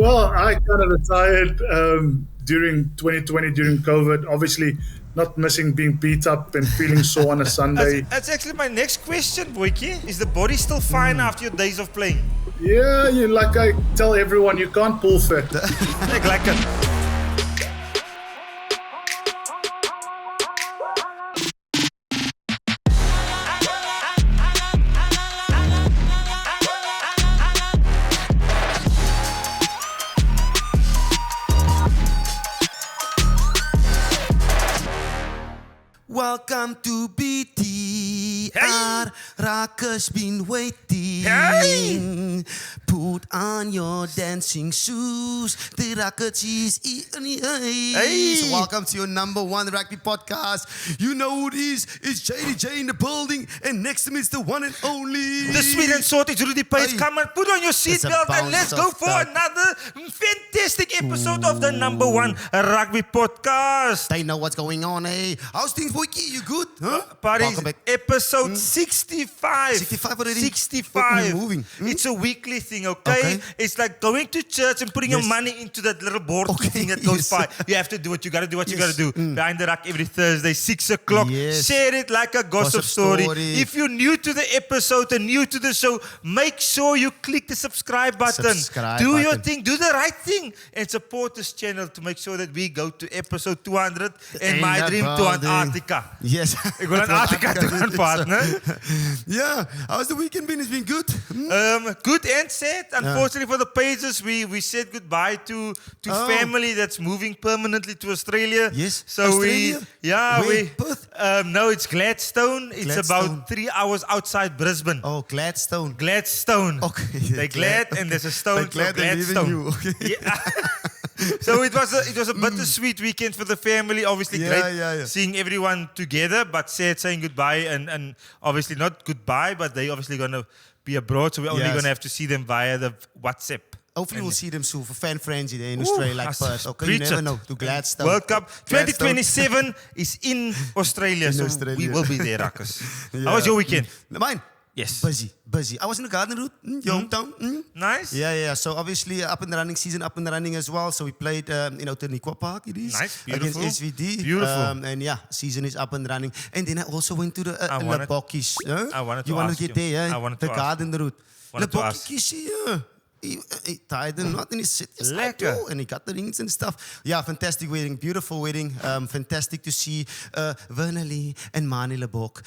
Well, I kind of retired during 2020 during COVID. Obviously, not missing being beat up and feeling sore on a Sunday. That's actually my next question, Boyke. Is the body still fine after your days of playing? Yeah, you like I tell everyone, you can't pull fat. Like it. Welcome to BTR. Hey. Rakkers been waiting. Hey. Put on your dancing shoes. The Rakkers is in the Hey. So welcome to your number one rugby podcast. You know who it is. It's JDJ in the building. And next to me is the one and only. The sweet and salty Rudy Pace. Hey. Come on, put on your seatbelt and let's go for another fantastic episode of the number one rugby podcast. They know what's going on, eh? How's things, Boyke? You good? Huh? Paris, Welcome back. episode 65. 65 already? 65. We're moving. It's a weekly thing, okay? It's like going to church and putting your money into that little board thing that goes by. You have to do what you got to do, what you got to do. Behind the Ruck every Thursday, 6 o'clock. Yes. Share it like a gossip story. If you're new to the episode and new to the show, make sure you click the subscribe button. Do your thing. Do the right thing. And support this channel to make sure that we go to episode 200 and my dream to Antarctica. Yes. Ik wil Antarctica toe gaan, partner. Yeah. How's the weekend been? It's been good. Good and sad. Unfortunately for the pages, we said goodbye to family that's moving permanently to Australia. Yes. So Australia? Perth? No, it's Gladstone. It's about 3 hours outside Brisbane. Oh, Gladstone. Gladstone. Okay. They're glad and there's a stone. They're glad they're leaving you. Okay. Yeah. So it was a bittersweet weekend for the family. Obviously, great seeing everyone together, but sad saying goodbye and obviously not goodbye, but they obviously gonna be abroad, so we're only gonna have to see them via the WhatsApp. Hopefully we'll see them soon for fan frenzy there in Australia, like Perth. Okay, you never know. To Gladstone. World Cup 2027 is in Australia, so we will be there, Rakkers. How was your weekend? Mine? Yes. Busy. I was in the garden route, your hometown. Nice. Yeah. So obviously up and running season, up and running as well. So we played in Outeniqua Park. It is nice, beautiful. Against SVD. Beautiful. And yeah, season is up and running. And then I also went to the Bokkies. I wanted to you want ask to get you. there, I wanted the to garden route. Wanted to ask. He tied the knot and he said, Lekker. and he got the rings and stuff. Yeah, fantastic wedding, beautiful wedding. Fantastic to see Werner Lee and Mani Lebok,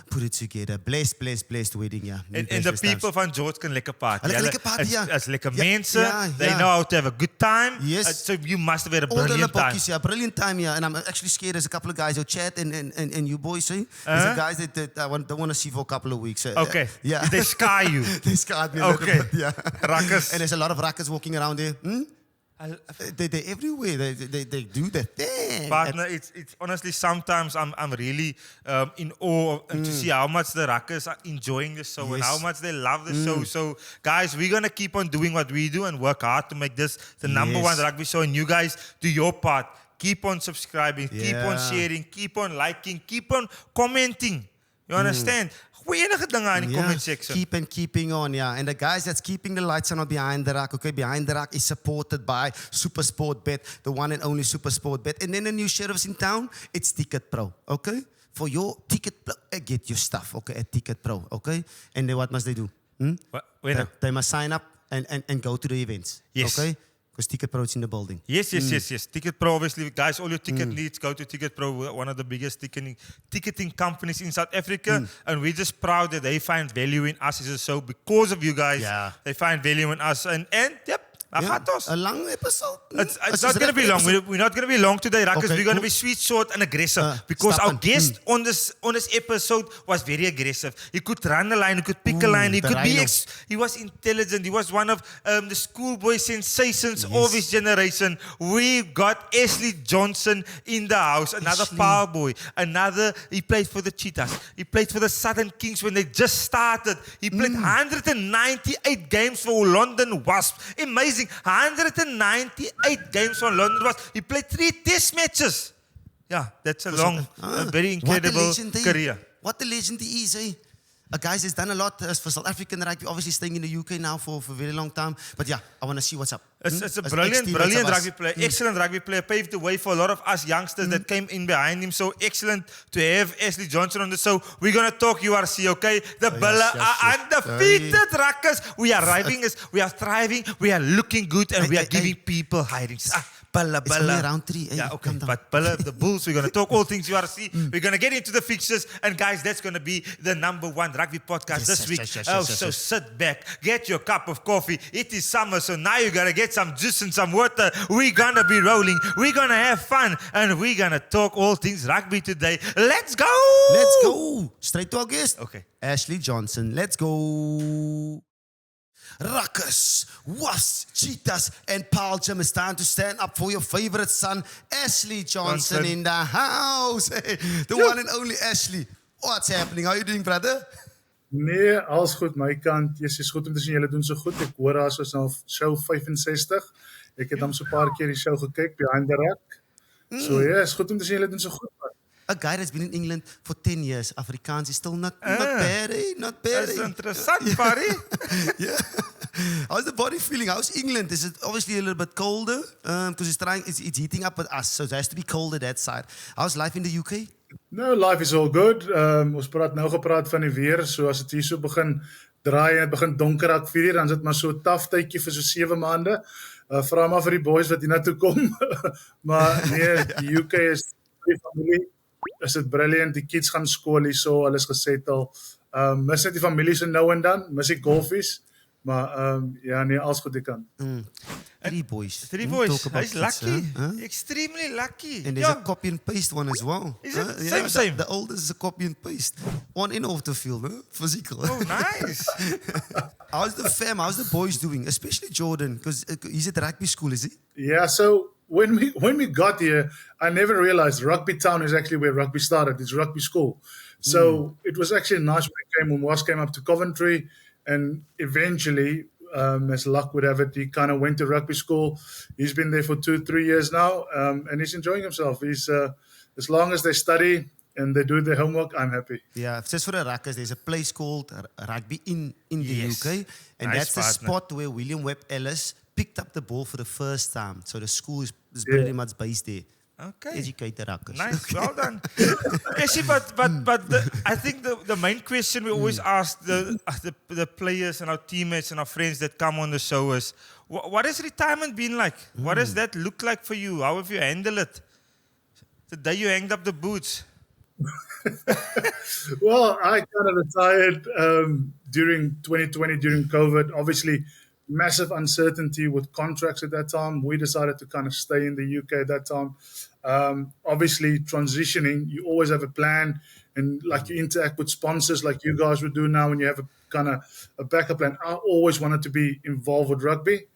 put it together. Blessed wedding, yeah. And the people van George can lekker party. Lekker party, ja. As lekker mensen. They know how to have a good time. Yes. So you must have had a brilliant time. Yeah, brilliant time, yeah. And I'm actually scared there's a couple of guys who chat and you boys, see? There's some guys that I don't want to see for a couple of weeks. Okay. Yeah. They sky you. They scarred me a little bit, yeah. Rakkers. And there's a lot of rakkers walking around there. They're everywhere. They do that thing. Partner, it's honestly sometimes I'm really in awe to see how much the Rakkers are enjoying the show and how much they love the show. So guys, we're gonna keep on doing what we do and work hard to make this the number one rugby show. And you guys do your part. Keep on subscribing, keep on sharing, keep on liking, keep on commenting. You understand? Enige dinge in the comment section. Keeping on, yeah. And the guys that's keeping the lights on are Behind the Ruck, okay? Behind the Ruck is supported by Super Sport Bet, the one and only Super Sport Bet. And then the new sheriffs in town, it's Ticket Pro, okay? For your Ticket Pro, get your stuff, okay, at Ticket Pro, okay? And then what must they do? They must sign up and go to the events, okay? Because Ticket Pro is in the building. Yes. Ticket Pro, obviously, guys, all your ticket needs, go to Ticket Pro, one of the biggest ticketing companies in South Africa. And we're just proud that they find value in us as a show because of you guys. Yeah. They find value in us. And yep. A long episode. It's not going to be long. We're not going to be long today, Rakkers. We're going to be sweet, short, and aggressive. Because our guest on this episode was very aggressive. He could run a line, he could pick a line, he was intelligent. He was one of the schoolboy sensations of his generation. We got Ashley Johnson in the house, another power boy. He played for the Cheetahs. He played for the Southern Kings when they just started. He played 198 games for London Wasps. Amazing. 198 games for London Wasps. He played 3 test matches. Yeah, that's a long, very incredible career. What a legend he is, eh? Guys, it's done a lot for South African rugby. Obviously, staying in the UK now for a very long time. But yeah, I want to see what's up. It's a As brilliant ex-teammates of us. rugby player, excellent rugby player, paved the way for a lot of us youngsters that came in behind him. So excellent to have Ashley Johnson on the show. We're going to talk URC, okay? The Bulla are undefeated Ruckers. We are we are thriving, we are looking good, and we are giving people hirings. Bulla. It's only round 3. Yeah, okay. But Bulla, the Bulls, we're going to talk all things URC. We're going to get into the fixtures. And guys, that's going to be the #1 rugby podcast this week. Sit back, get your cup of coffee. It is summer, so now you got to get some juice and some water. We're going to be rolling. We're going to have fun. And we're going to talk all things rugby today. Let's go! Let's go. Straight to our guest. Okay. Ashley Johnson. Let's go. Ruckers, Wasps, Cheetahs, and Paul Jim. It's time to stand up for your favorite son, Ashley Johnson in the house. Hey, the one and only Ashley. What's happening? How are you doing, brother? Nee, alles goed my kant. Yes, is goed om te sien julle doen so goed. Ek hoor daar is nou show 65. Ek het hom so 'n paar keer die show gekyk, Behind the Ruck. So ja, is goed om te sien julle doen so goed. A guy that's been in England for 10 years. Afrikaans is still not bad, eh? Not bad. That's interessant, buddy. Yeah. How's the body feeling? How's England? Is it obviously a little bit colder? Because it's heating up with us, so it has to be colder that side. How's life in the UK? No, life is all good. Ons gepraat van die weer, so as dit hier so begin draai en dit begin donker raak 4 uur, dan is dit maar so 'n taaf tydjie vir so 7 maande. Vra maar vir die boys wat hier na toe kom. Maar nee, die UK is die familie. Is dit brilliant, die kids gaan skool hier so, alles gesettel. Mis net die familie so nou en dan, mis die golfies, maar ja nee, alles goed die kant. 3 boys. 3 boys. He's lucky. Extremely lucky. And there's a copy and paste one as well. Is it? Same. The oldest is a copy and paste. On and off the field, huh? Physical. Oh, nice. How's the fam? How's the boys doing? Especially Jordan, because he's at rugby school, is he? Yeah, so when we got here, I never realized Rugby Town is actually where rugby started. It's rugby school. So it was actually nice when Was came up to Coventry, and eventually, as luck would have it, he kind of went to rugby school. He's been there for 2-3 years now, and he's enjoying himself. He's as long as they study and they do their homework, I'm happy. Yeah, just for the Ruckers, there's a place called Rugby in the UK, and Nice that's the partner. spot where William Webb Ellis picked up the ball for the first time. So the school is pretty much based there. Okay. Educate the Ruckers. Nice, well done. Actually, but I think the main question we always ask the players and our teammates and our friends that come on the show is, what has retirement been like? What does that look like for you? How have you handled it? The day you hanged up the boots. Well, I kind of retired during 2020, during COVID. Obviously, massive uncertainty with contracts at that time. We decided to kind of stay in the UK at that time. Obviously, transitioning, you always have a plan, and like you interact with sponsors like you guys would do now, and you have a kind of a backup plan. I always wanted to be involved with rugby.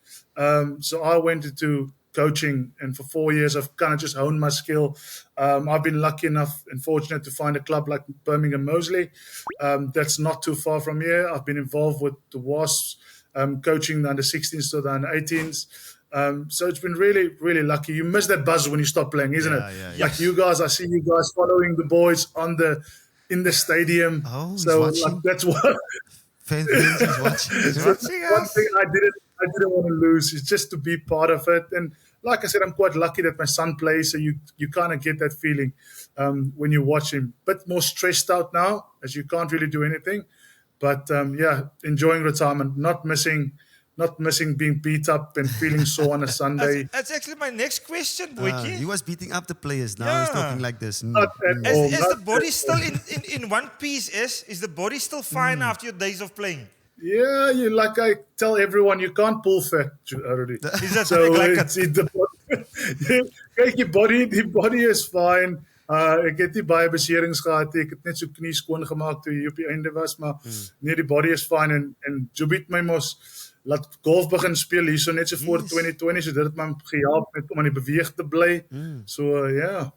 So I went into coaching, and for 4 years I've kind of just honed my skill. I've been lucky enough and fortunate to find a club like Birmingham Moseley. That's not too far from here. I've been involved with the Wasps, coaching the under 16s to the under 18s. So it's been really, really lucky. You miss that buzz when you stop playing, isn't it? Yeah. Like you guys, I see you guys following the boys in the stadium. Oh, he's so watching. like, that's what Fans, he's watching. one thing I didn't want to lose is just to be part of it. And like I said, I'm quite lucky that my son plays, so you kind of get that feeling when you watch him. Bit more stressed out now, as you can't really do anything. But yeah, enjoying retirement, not missing being beat up and feeling sore on a Sunday. That's actually my next question, Boyki. He was beating up the players. Now he's talking like this. Not at all. Is Not the body at still in one piece? Is the body still fine after your days of playing? Yeah, like I tell everyone, you can't pull fat, Rudy. Is that So like it's the kyk, die body is fine. Ek het nie baie beserings gehad nie. Ek het net so knie skoon gemaak toe hier op die einde was, maar nee, die body is fine en Jobit my mos laat golf begin speel hierso net so voor 2020, so dit het my gehelp net om aan die beweeg te bly. So ja.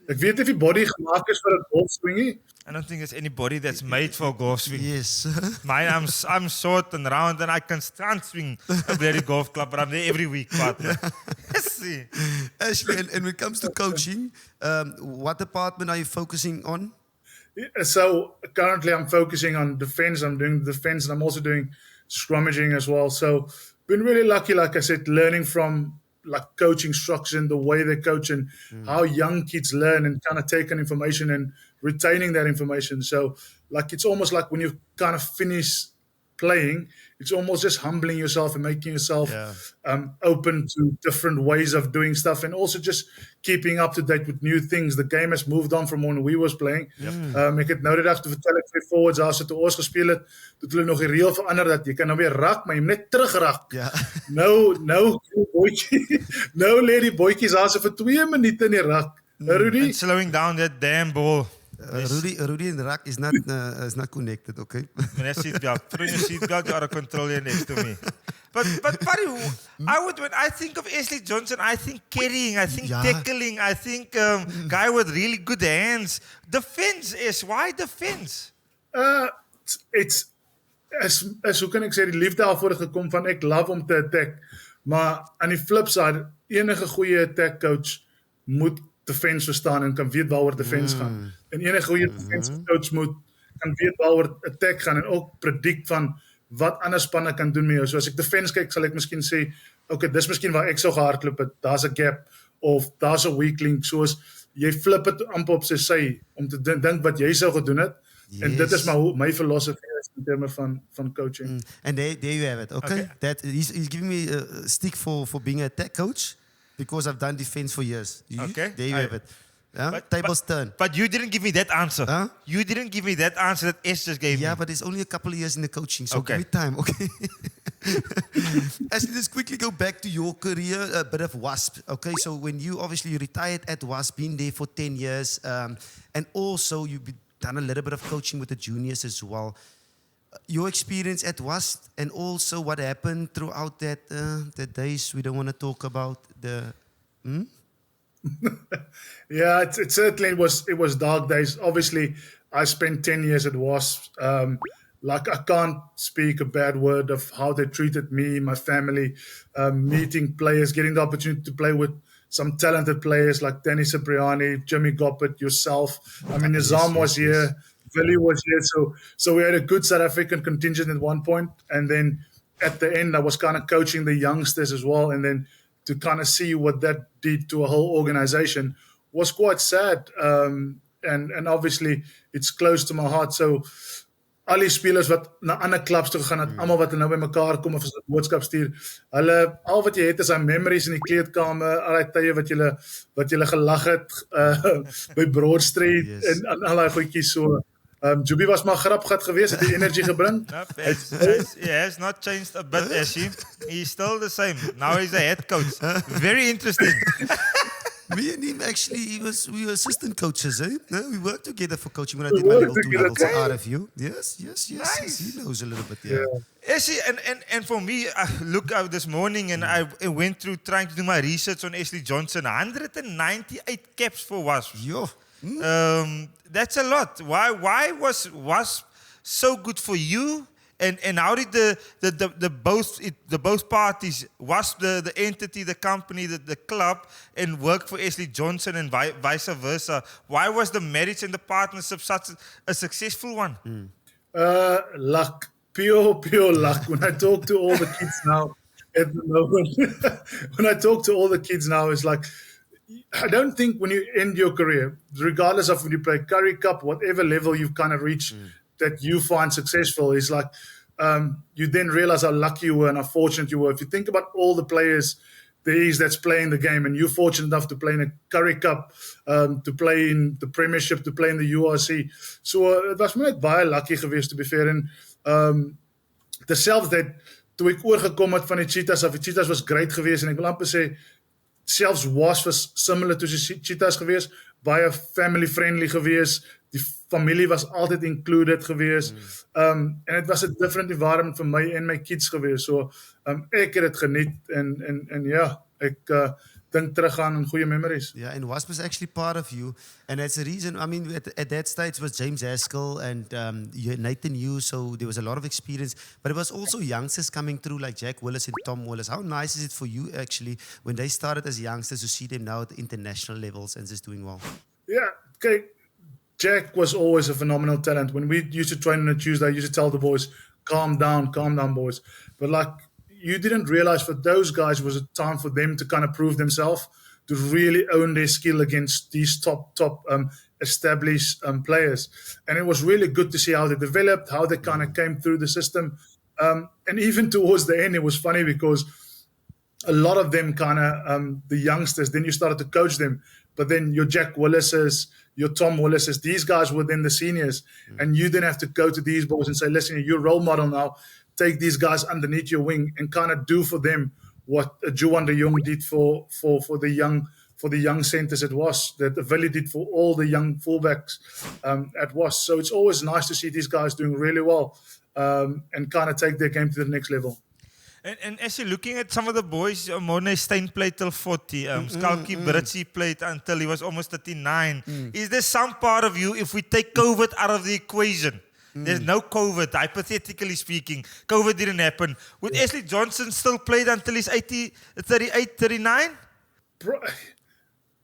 Ek weet nie of die body gemaak is vir 'n golfswingie. I don't think there's anybody that's made for golf swing. Yes. Mine, I'm short and round, and I can stand swing a bloody golf club, but I'm there every week, partner. See. Ashley, and when it comes to coaching, what department are you focusing on? So currently I'm focusing on defense. I'm doing defense and I'm also doing scrummaging as well. So been really lucky, like I said, learning from like coaching structure and the way they coach and how young kids learn and kind of take in information and retaining that information. So like it's almost like when you kind of finish playing, it's almost just humbling yourself and making yourself open to different ways of doing stuff and also just keeping up to date with new things. The game has moved on from when we was playing. Ek het nou die dag te vertel ek vir forwards daar sit toe ons gespeel het, toe hulle nog die reël verander dat jy kan nou weer rak, maar jy moet net terugrak. Ja. Nou boetjie. Nou lê die boetjies daar so vir 2 minute in die rak. Rudy, And slowing down that damn ball. Rudy and Ruck is not connected, okay? When I seatbelt, throw your seatbelt, you are a controller next to me. But buddy, when I think of Ashley Johnson, I think carrying, I think tackling, I think guy with really good hands. Defense is why defense? It's as hoe kan ek sê die liefde daarvoor het gekom van ek love om te attack, maar aan die flip side enige goeie attack coach moet defense verstaan en kan weet waaroor defense gaan. En enige goeie defense coach moet kan weet waaroor attack gaan en ook predict van wat ander spanne kan doen met jou. So as ek defense kyk, sal ek miskien sê, okay, dis miskien waar ek sou gehardloop het. Daar's 'n gap of daar's 'n weak link. Soos jy flip dit amper op sy om te dink wat jy sou gedoen het. Yes. En dit is maar hoe my philosophy is in terme van coaching. And there you have it. Okay. That he's giving me a stick for being a attack coach. Because I've done defense for years. Okay. There you have it. Yeah? Tables turn. But you didn't give me that answer. Huh? You didn't give me that answer that S just gave me. Yeah, but it's only a couple of years in the coaching, so give me time, okay? Actually, let's quickly go back to your career, a bit of Wasps. Okay, so when you obviously retired at Wasps, been there for 10 years, and also you've done a little bit of coaching with the juniors as well. Your experience at Wasps and also what happened throughout the days we don't want to talk about the. Yeah, it certainly was dark days. Obviously, I spent 10 years at Wasps. Like I can't speak a bad word of how they treated me, my family, meeting players, getting the opportunity to play with some talented players like Danny Cipriani, Jimmy Goppert, yourself. I mean, Nizam was here. Billy was here, so we had a good South African contingent at one point, and then at the end I was kind of coaching the youngsters as well, and then to kind of see what that did to a whole organization was quite sad, and obviously it's close to my heart. So al die spelers wat na ander clubs toe gegaan het, almal wat nou by mekaar kom of 'n boodskap stuur, hulle al wat jy het is aan memories in die kleedkamer, al die tye wat jy gelag het by Broad Street en al daai goedjies so. Juby was maar grapgat geweest, het die energy gebring. He has not changed a bit, has he? He's still the same. Now he's a head coach. Very interesting. Me and him actually, we were assistant coaches, eh? No, we worked together for coaching when I did my level 2 levels at RFU. Yes. Nice. He knows a little bit, yeah. Ashley, and for me, I look out this morning and I went through trying to do my research on Ashley Johnson. 198 caps for Wasps. Yo. That's a lot. Why was Wasp so good for you? And how did the both parties, Wasp the entity, the company, the club, and work for Ashley Johnson and vice versa? Why was the marriage and the partnership such a successful one? Luck, pure luck. When I talk to all the kids now, at the moment, it's like, I don't think when you end your career, regardless of when you play Currie Cup, whatever level you've kind of reached that you find successful, is like you then realize how lucky you were and how fortunate you were. If you think about all the players that's playing the game, and you're fortunate enough to play in a Currie Cup, to play in the Premiership, to play in the URC. So it was net baie lucky geweest, to be fair. En terselfdertyd, toe ek oorgekom het van die Cheetahs af, die Cheetahs was great geweest, en ek wil amper sê, selfs Wasps was similar to die Cheetahs geweest, baie family friendly geweest, die familie was altyd included geweest, en het was 'n different environment vir my en my kids geweest, so ek het dit geniet, en ja, ek dink teruggaan aan goeie memories. Yeah, and Wasp was actually part of you, and that's the reason. I mean, at that stage it was James Haskell and Nathan Hughes, so there was a lot of experience, but it was also youngsters coming through like Jack Willis and Tom Willis. How nice is it for you actually when they started as youngsters to see them now at the international levels and just doing well? Ja, kyk, Jack was always a phenomenal talent. When we used to train on a Tuesday, I used to tell the boys, calm down, boys. But like, you didn't realize for those guys was a time for them to kind of prove themselves, to really own their skill against these top established players. And it was really good to see how they developed, how they kind of came through the system. And even towards the end, it was funny because a lot of them kind of, the youngsters, then you started to coach them. But then your Jack Willis's, your Tom Willis's, these guys were then the seniors. And you didn't have to go to these boys and say, listen, you're a role model now. Take these guys underneath your wing and kind of do for them what Juan de Jong did for the young centers at Wasps, that Willie did for all the young fullbacks at Wasps. So it's always nice to see these guys doing really well and kind of take their game to the next level. And as you're looking at some of the boys, Morne Steyn played till 40. Skalky Britzy played until he was almost 39. Is there some part of you, if we take COVID out of the equation, there's no COVID, hypothetically speaking, COVID didn't happen, would Ashley Johnson still play until he's 38, 39?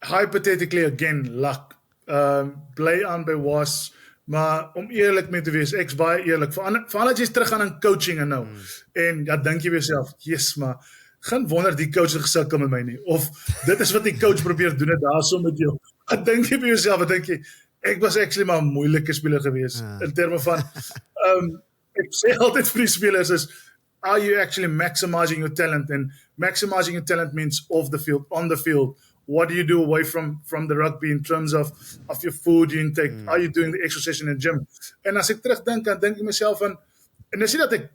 Hypothetically, again, luck. Bly aan by Wasps. Maar om eerlik mee te wees, ek's baie eerlik. Veral as jy terug gaan in coaching en nou. En ja, dink jy vir jouself, yes, maar geen wonder die coach het gesukkel met my nie. Of dit is wat die coach probeer doen het daarso met jou. Dink jy vir jouself, dink jy, ek was actually maar 'n moeilike speler gewees. In terme van, ek sê altyd vir die spelers is, are you actually maximizing your talent? And maximizing your talent means off the field, on the field. What do you do away from the rugby in terms of your food you intake? Are you doing the exercise in the gym? En as ek terugdink, dan dink ek myself van, en dis nie dat ek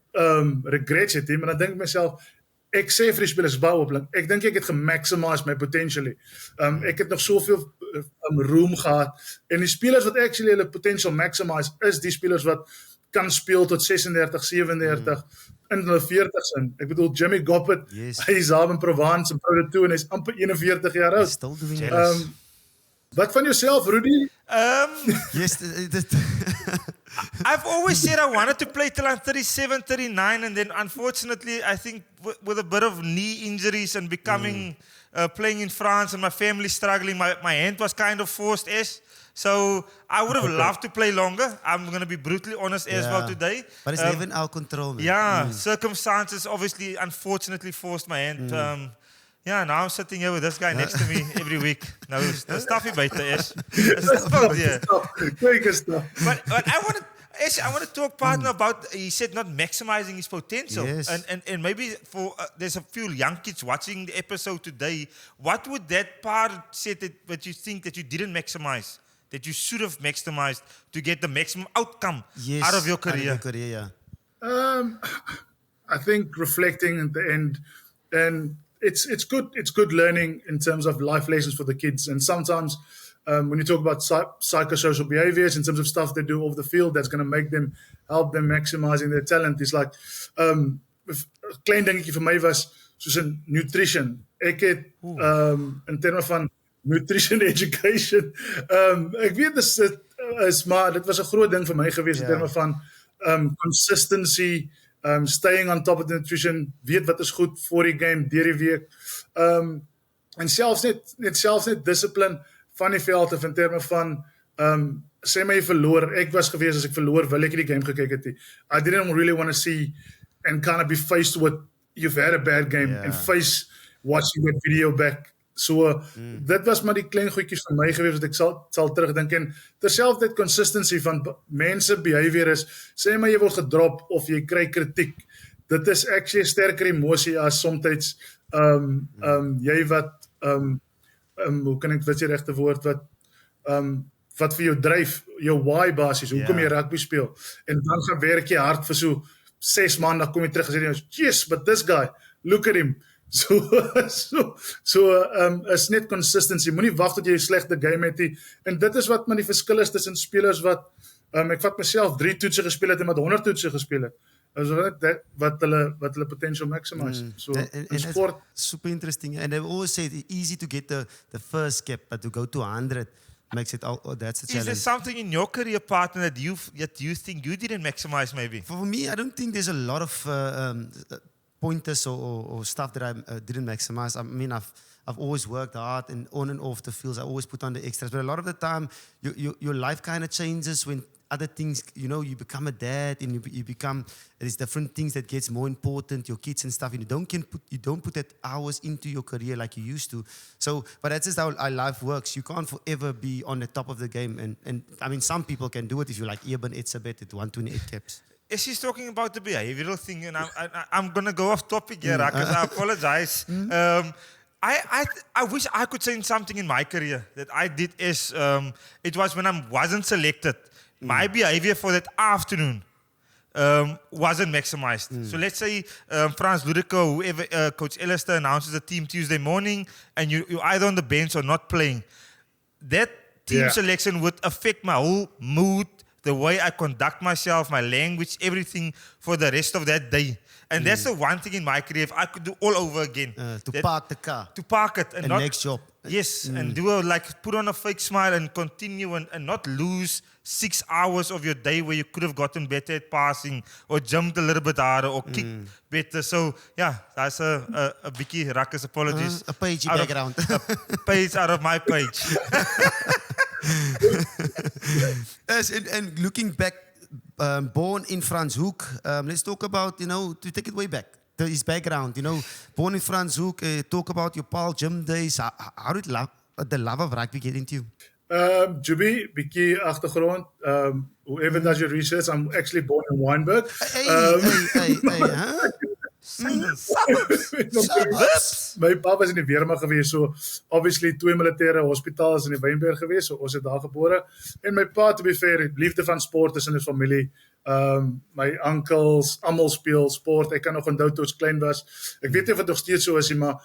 regrets het, maar dan dink ek myself, ek sê vir die spelers bou op, ek dink ek het gemaximize my potentially. Ek het nog soveel room gehad, en die spelers wat actually hulle potential maximize, is die spelers wat kan speel tot 36, 37, in hulle 40's in. Ek bedoel, Jimmy Goppert, hy is daar in Provence, in Proude toe, en hy is amper 41 jaar oud. Still doing it. Wat van jouself, Rudy? Yes, I've always said I wanted to play till I'm 37, 39, and then unfortunately, I think with a bit of knee injuries and becoming, playing in France and my family struggling, my hand was kind of forced. So I would have loved to play longer. I'm going to be brutally honest as well today. But it's never in our control, man. Yeah, circumstances obviously, unfortunately, forced my hand. Yeah, now I'm sitting here with this guy next to me every week. Nou, dis stuffie buite is. Great stuff. But I want to talk, partner, about, he said not maximizing his potential. Yes. And maybe for there's a few young kids watching the episode today, what would that part say that you think that you didn't maximize, that you should have maximized to get the maximum outcome out of your career? I think reflecting at the end, and it's good learning in terms of life lessons for the kids. And sometimes when you talk about psychosocial behaviors in terms of stuff they do off the field that's going to help them maximizing their talent, is like, een klein dingetjie vir my was soos in nutrition. Ek het in terme van nutrition education, ek weet dit is, maar dit was 'n groot ding vir my gewees in terme van consistency, staying on top of the nutrition, weet wat is goed voor die game, deur die week, en selfs net discipline van die veld af in terme van, sê my jy verloor, ek was gewees as ek verloor, wil ek die game gekyk het nie. I didn't really want to see and kind of be faced with, you've had a bad game, and face watching that video back. So, dit was maar die klein goedjies van my gewees, wat ek sal terugdink, en terselfdertyd consistency van mense behavior is, sê maar jy word gedrop, of jy kry kritiek, dit is actually 'n sterker emosie as somtyds, jy wat, hoe kan ek, wat is die regte woord, wat vir jou dryf, jou why basis, hoekom jy rugby speel, en dan gaan werk jy hard vir so 6 maande, dan kom jy terug en sê, yes, but this guy, look at him. So is net consistency, moenie wag tot jy 'n slegte game het nie, en dit is wat maar die verskil is tussen spelers wat, ek vat myself 3 toetse gespeel het en wat 100 toetse gespeel het, wat hulle potential maximize. So in sport, super interesting, and they've always said it's easy to get the first cap, but to go to 100 makes it, that's the challenge. Is there something in your career, partner, that you think you didn't maximize maybe? For me, I don't think there's a lot of pointers or stuff that I didn't maximize. I mean, I've always worked hard and on and off the fields. I always put on the extras. But a lot of the time, your life kind of changes when other things, you become a dad and you become, there's different things that gets more important, your kids and stuff. And you don't put that hours into your career like you used to. So, but that's just how our life works. You can't forever be on the top of the game. And I mean, some people can do it if you like Eben Etzebeth at 128 caps. Is she's talking about the behavioral thing, and I'm going to go off topic here, because I apologize. I wish I could say something in my career that I did is, it was when I wasn't selected. My behavior for that afternoon wasn't maximized. So let's say Frans Ludico, whoever, Coach Ellister announces the team Tuesday morning, and you're either on the bench or not playing. That team selection would affect my whole mood, the way I conduct myself, my language, everything for the rest of that day. And that's the one thing in my career, if I could do all over again. Park the car. To park it. And not, next job. Yes, and put on a fake smile and continue and not lose 6 hours of your day where you could have gotten better at passing or jumped a little bit harder or kicked better. So, yeah, that's a Bikie Ruckus apologies. A page background. A page out of my page. Yes, and looking back, born in Franshoek, let's talk about, to take it way back, his background, born in Franshoek, talk about your Paul gym days. How did the love of rugby get into you? Juby, bietjie agtergrond. Whoever does your research, I'm actually born in Wynberg. My pa was in die weermag gewees, so obviously 2 militêre hospitale in die Wynberg gewees, so ons het daar gebore. En my pa, to be fair, liefde van sport is in die familie. My onkels, almal speel sport. Ek kan nog onthou toe ons klein was. Ek weet nie of dit nog steeds so is nie, maar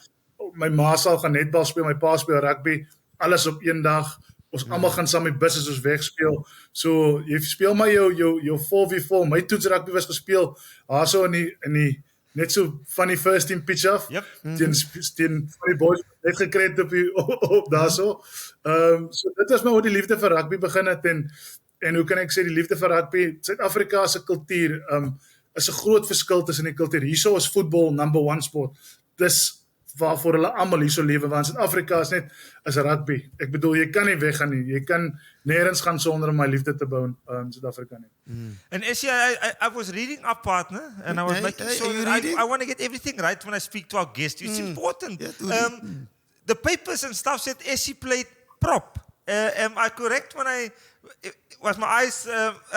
my ma sal gaan netbal speel, my pa speel rugby, alles op een dag. Ons almal gaan saam met busse soos wegspeel. So jy speel maar jou 4v4. My toets rugby was gespeel daar so in die net so van die first team pitch af. Yep. Teen van die boys net gekry het op daar so. So dit was maar hoe die liefde vir rugby begin het en hoe kan ek sê die liefde vir rugby, Suid-Afrika se kultuur is 'n groot verskil tussen die kultuur. Hierso is voetbal number 1 sport. Dis waarvoor hulle almal hierso lewe, want Suid-Afrika is net as rugby. Ek bedoel, jy kan nie weggaan nie. Jy kan nêrens gaan sonder om my liefde te bou in Suid-Afrika nie. And I was reading up, partner, and I was making sure that I want to get everything right when I speak to our guests. It's important. The papers and stuff said Essie played prop. Am I correct when was my eyes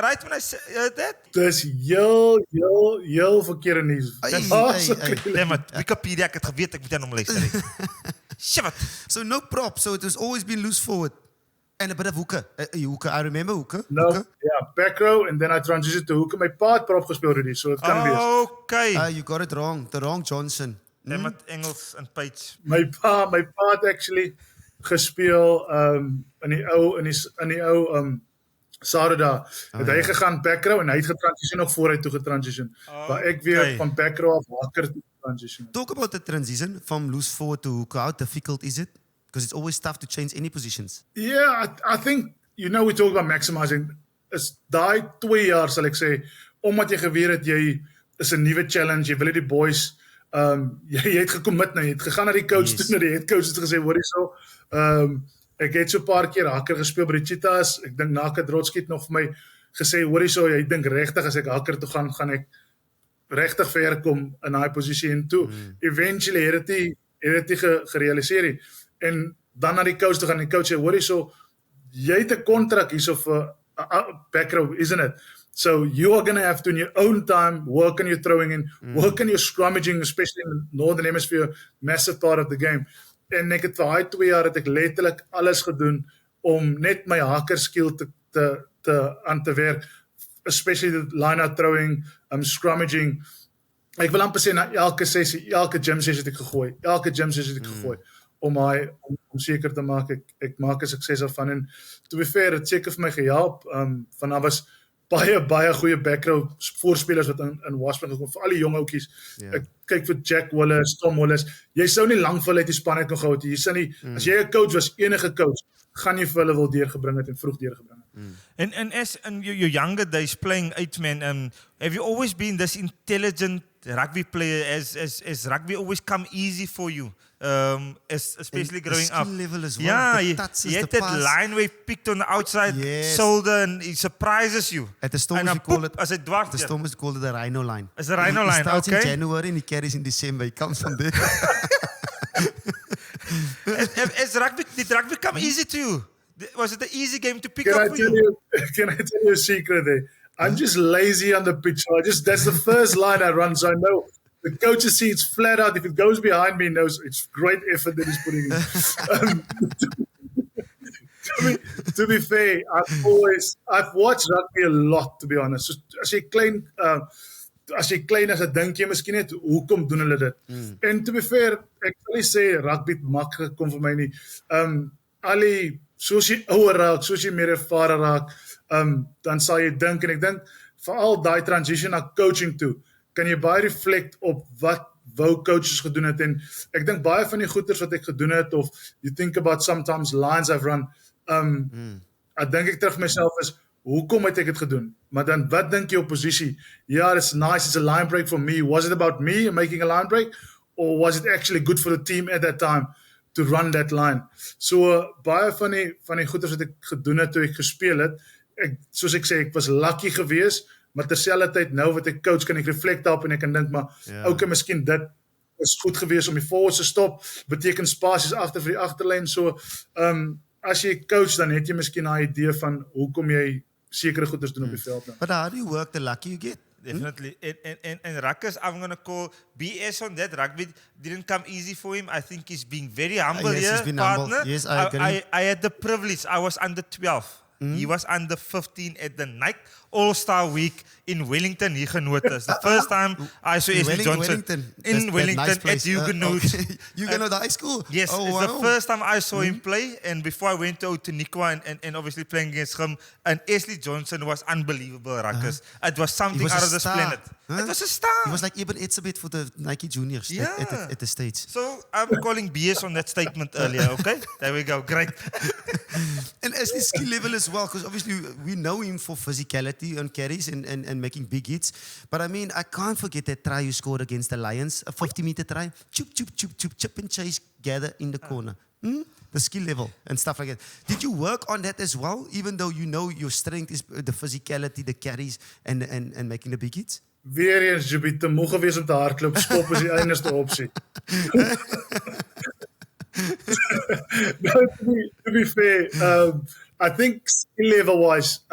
right when I said that? Dis heel verkeerde nuus. Damn it, Wikipedia, ek het geweet ek moet aan hom luister. Shit. So no prop, so it has always been loose forward. And a bit of hooker. I remember hooker. No, yeah, back row, and then I transitioned to hooker. My pa het prop gespeel, Rudy, so it kan wees. Okay. You got it wrong. The wrong Johnson. Damn it, Engels en Page. My pa het actually gespeel in die ou Saturday. Het hy gegaan back row en hy het getransition nog voor hy toe getransition. Maar ek weer van back row af hakker toe transition. Talk about the transition from loose forward to hooker. How difficult is it? Because it's always tough to change any positions. Yeah, I think, we talk about maximizing. Is daai 2 jaar, sal ek sê, omdat jy geweet het, jy is 'n nuwe challenge, jy wil die boys, jy het gecommit nou, jy het gegaan na die coach toe, na die head coach het gesê, hoor hierso, ek het so 'n paar keer hakker gespeel by die Cheetahs, ek dink Naka Drotski het nog vir my gesê, hoor hierso, jy dink regtig as ek hakker toe gaan ek regtig ver kom in daai posisie en toe. Eventually het dit gerealiseer nie. En dan na die coach toe gaan, die coach sê, hoor hierso, jy het 'n kontrak hierso vir back row, isn't it? So you are going to have to, in your own time, work on your throwing and work on your scrummaging, especially in the Northern Hemisphere, massive part of the game. En ek het vir daai 2 jaar het ek letterlik alles gedoen om net my haker skill aan te werk, especially the line-out throwing, scrummaging. Ek wil amper sê na elke gym sessie het ek gegooi, om seker te maak ek maak 'n sukses daarvan. En to be fair, het seker vir my gehelp. Van daar was baie goeie backrow voorspelers wat in Wasps gekom, vir al die jong ouetjies. Ek kyk vir Jack Willis, Tom Willis. Jy sou nie lank vir hulle uit die span uit kon gehou het. Jy sou nie, as jy 'n coach was, enige coach, gaan jy vir hulle wil deurgebring het en vroeg deurgebring het. And as in your younger days playing 8 man, have you always been this intelligent rugby player? As rugby always come easy for you, especially growing the skill up? level as well, Yeah, the he touches, had the that pass. line where he picked on the outside Yes. shoulder and he surprises you. At the Stormers, En we dan call poep, it. as hy dwars The deur. Stormers call it the Rhino line. Is the Rhino He line, starts okay. in January and he carries in December. He comes from there. Did rugby come easy to you? Was it an easy game to pick Can up I for tell you? you? Can I tell you a secret there? I'm just lazy on the pitch. That's the first line I run, so I know the coaches see it's flat out. If it goes behind me, he knows it's great effort that he's putting in. To be fair, I've watched rugby a lot, to be honest. So, as jy klein as 'n dink jy miskien net hoekom doen hulle dit? En to be fair, ek wil nie sê rugby het maklik kom vir my nie. Ali, soos jy ouer raak, soos jy meer ervare raak, dan sal jy dink, en ek dink veral daai transition na coaching toe, kan jy baie reflect op wat wou coaches gedoen het, en ek dink baie van die goeders wat ek gedoen het, of you think about sometimes lines I've run, ek dink ek terug vir myself is, hoekom het ek dit gedoen? Maar dan, wat dink jy op posisie? Ja, it's nice, it's a line break for me. Was it about me making a line break? Or was it actually good for the team at that time to run that line? So, baie van die goeders wat ek gedoen het toe ek gespeel het, soos ek sê, ek was lucky gewees, maar terselfdertyd nou wat ek coach, kan ek reflect op en ek kan dink, maar okay, miskien dit is goed gewees om die forwards te stop, beteken spasies agter vir die agterlyn, so, as jy coach, dan het jy miskien 'n idee van hoekom jy sekere goeders doen op die veld. But how do you work the lucky you get? Definitely. And Ruckus, I'm going to call BS on that. Rugby didn't come easy for him. I think he's being very humble Yes, here, he's been partner. humble. Yes, I agree. I had the privilege. I was under 12. He was under 15 at the night All-Star Week in Wellington, hier genotes. The first time I saw Ashley Johnson in Wellington at Huguenot. Huguenot High School? Yes, Oh, it's wow. the first time I saw him play, and before I went to Otanikwa and obviously playing against him, and Ashley Johnson was unbelievable, Ruckus. It was something was out a of this star. planet. Huh? It was a star. He was like Eben Etzebeth for the Nike Juniors at the States. So I'm calling BS on that statement earlier, okay? There we go, great. And as the skill level as well, because obviously we know him for physicality on carries and making big hits. But I mean, I can't forget that try you scored against the Lions, a 50-meter try. Chip and chase, gather in the corner. The skill level and stuff like that. Did you work on that as well, even though you know your strength is the physicality, the carries, and making the big hits? Weer eens, jy bied te moeg gewees om te hardloop, stop is die enigste opsie. No, to be fair, I think skill level wise,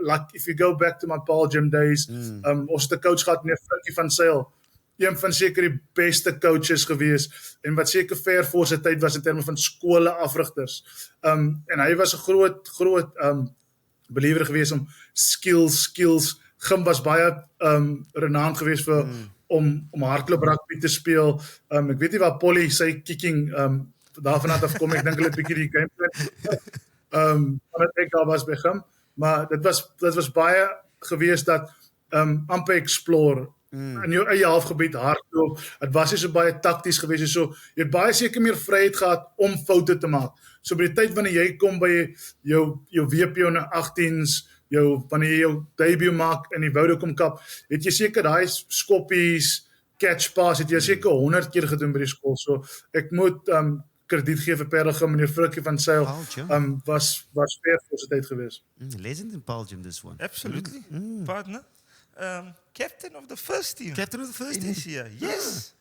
like if you go back to my Paul Gym days, ons het 'n coach gehad, meneer Frikkie van Sail, een van seker die beste coaches gewees, en wat seker ver voor sy tyd was in terme van skole afrigters. En hy was 'n groot believer gewees om skills. Gim was baie renowned geweest vir om hardloop rugby te speel. Ek weet nie waar Polly sy kicking daarvan af kom, ek dink hulle het 'n bietjie die gameplan wat ek daar was by Gim, maar dit was baie geweest dat amper explore in jou eie halfgebied hardloop. Dit was nie so baie takties geweest nie, so jy het baie seker meer vryheid gehad om foute te maak. So by die tyd wanneer jy kom by jou WP onder 18s, wanneer jy jou debut maak in die Vodacom Cup, het jy seker daai skoppies, catch pass, het jy seker 100 keer gedoen by die skool. So ek moet krediet gee vir Perlegim, meneer Frikkie van Sail, was ver voor sy tyd geweest. Legend in Paul Gym, this one. Absolutely, partner. Captain of the first team. Captain of the first in team? this year. Yes.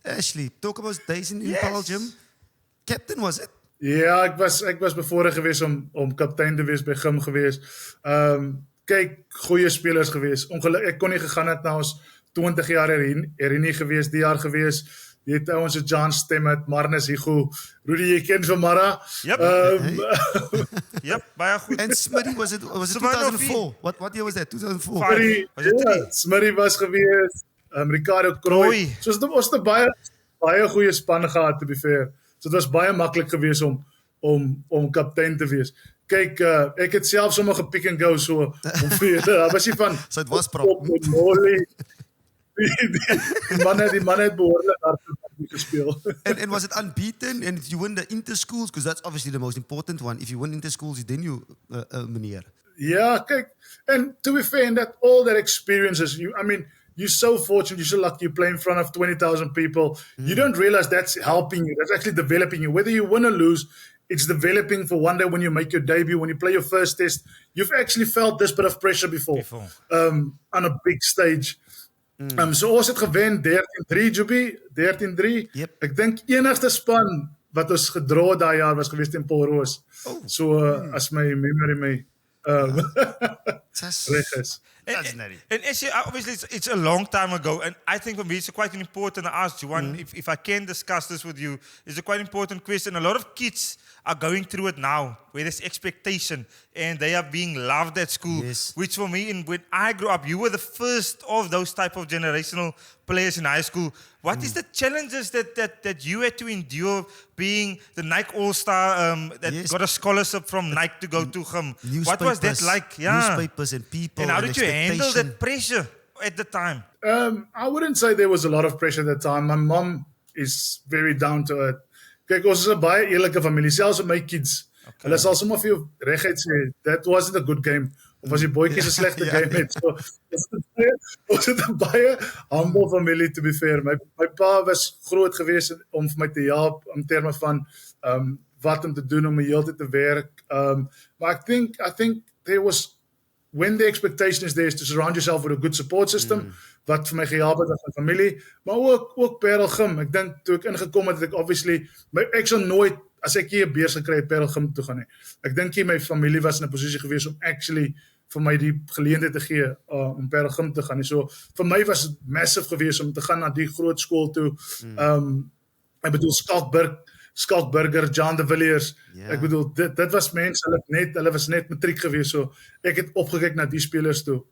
Ashley, talk about days in Paul Gym. Captain, was it? Ja, ek was bevoorreg geweest om kaptein te wees by Gim geweest. Kyk, goeie spelers geweest. Ek kon nie gegaan het na ons 20 jaar herinnie geweest, die jaar geweest. Jy het ouens so John Stemmet, Marnus Higo, Rudy, jy ken van Mara. Yep. Yep, baie goed. And Smitty, was it 2004? What year was that? 2004? Smitty was geweest. Ricardo Krooi. So ons het baie goeie span gehad, to be fair. So dit was baie maklik geweest om kaptein te wees. Kyk, ek het self sommer gepick and go so om vir daar was nie van so dit was prop. Die man het behoorlik hard. gespeel. And was it unbeaten? And did you win the inter-schools? Because that's obviously the most important one. If you win inter-schools, then you meneer. Yeah, kyk, and to be fair, in that all that experiences, you're so fortunate, you're so lucky you play in front of 20,000 people. You don't realize that's helping you, that's actually developing you. Whether you win or lose, it's developing for one day when you make your debut, when you play your first test. You've actually felt this bit of pressure before. On a big stage. So ons het gewen 13-3, Juby, 13-3. Yep. Ek dink enigste span wat ons gedra het daai jaar was gewees teen Paul Roos. So as my memory my reg is. And actually, obviously, it's a long time ago, and I think for me it's quite important to ask Juan, if I can discuss this with you, it's a quite important question. A lot of kids are going through it now, where there's expectation, and they are being loved at school, which for me, when I grew up, you were the first of those type of generational players in high school. What is the challenges that you had to endure being the Nike All-Star that got a scholarship from Nike to go to him? What was that like? Newspapers and people. And how did you handle that pressure at the time? I wouldn't say there was a lot of pressure at the time. My mom is very down to earth. Kyk, ons is 'n baie eerlike familie, selfs met my kids. Hulle sal sommer vir jou reguit sê, that wasn't a good game. Of as die boetjies 'n slegte game het. So, ons het 'n baie humble familie, to be fair. My pa was groot geweest om vir my te help in terme van wat om te doen om die hele tyd te werk. Maar I think there was, when the expectation is there, is to surround yourself with a good support system, wat vir my gehelp het as 'n familie, maar ook Parel Gym. Ek dink toe ek ingekom het, ek obviously, ek sou nooit, as ek hier 'n beurs gekry het, Parel Gym toe gaan nie. Ek dink hier my familie was in 'n posisie gewees om actually vir my die geleentheid te gee om Parel Gym te gaan nie. So vir my was dit massive gewees om te gaan na die groot skool toe. Ek bedoel Skalkburger, John de Villiers. Ek bedoel dit was mense, hulle was net matriek gewees, so ek het opgekyk na die spelers toe.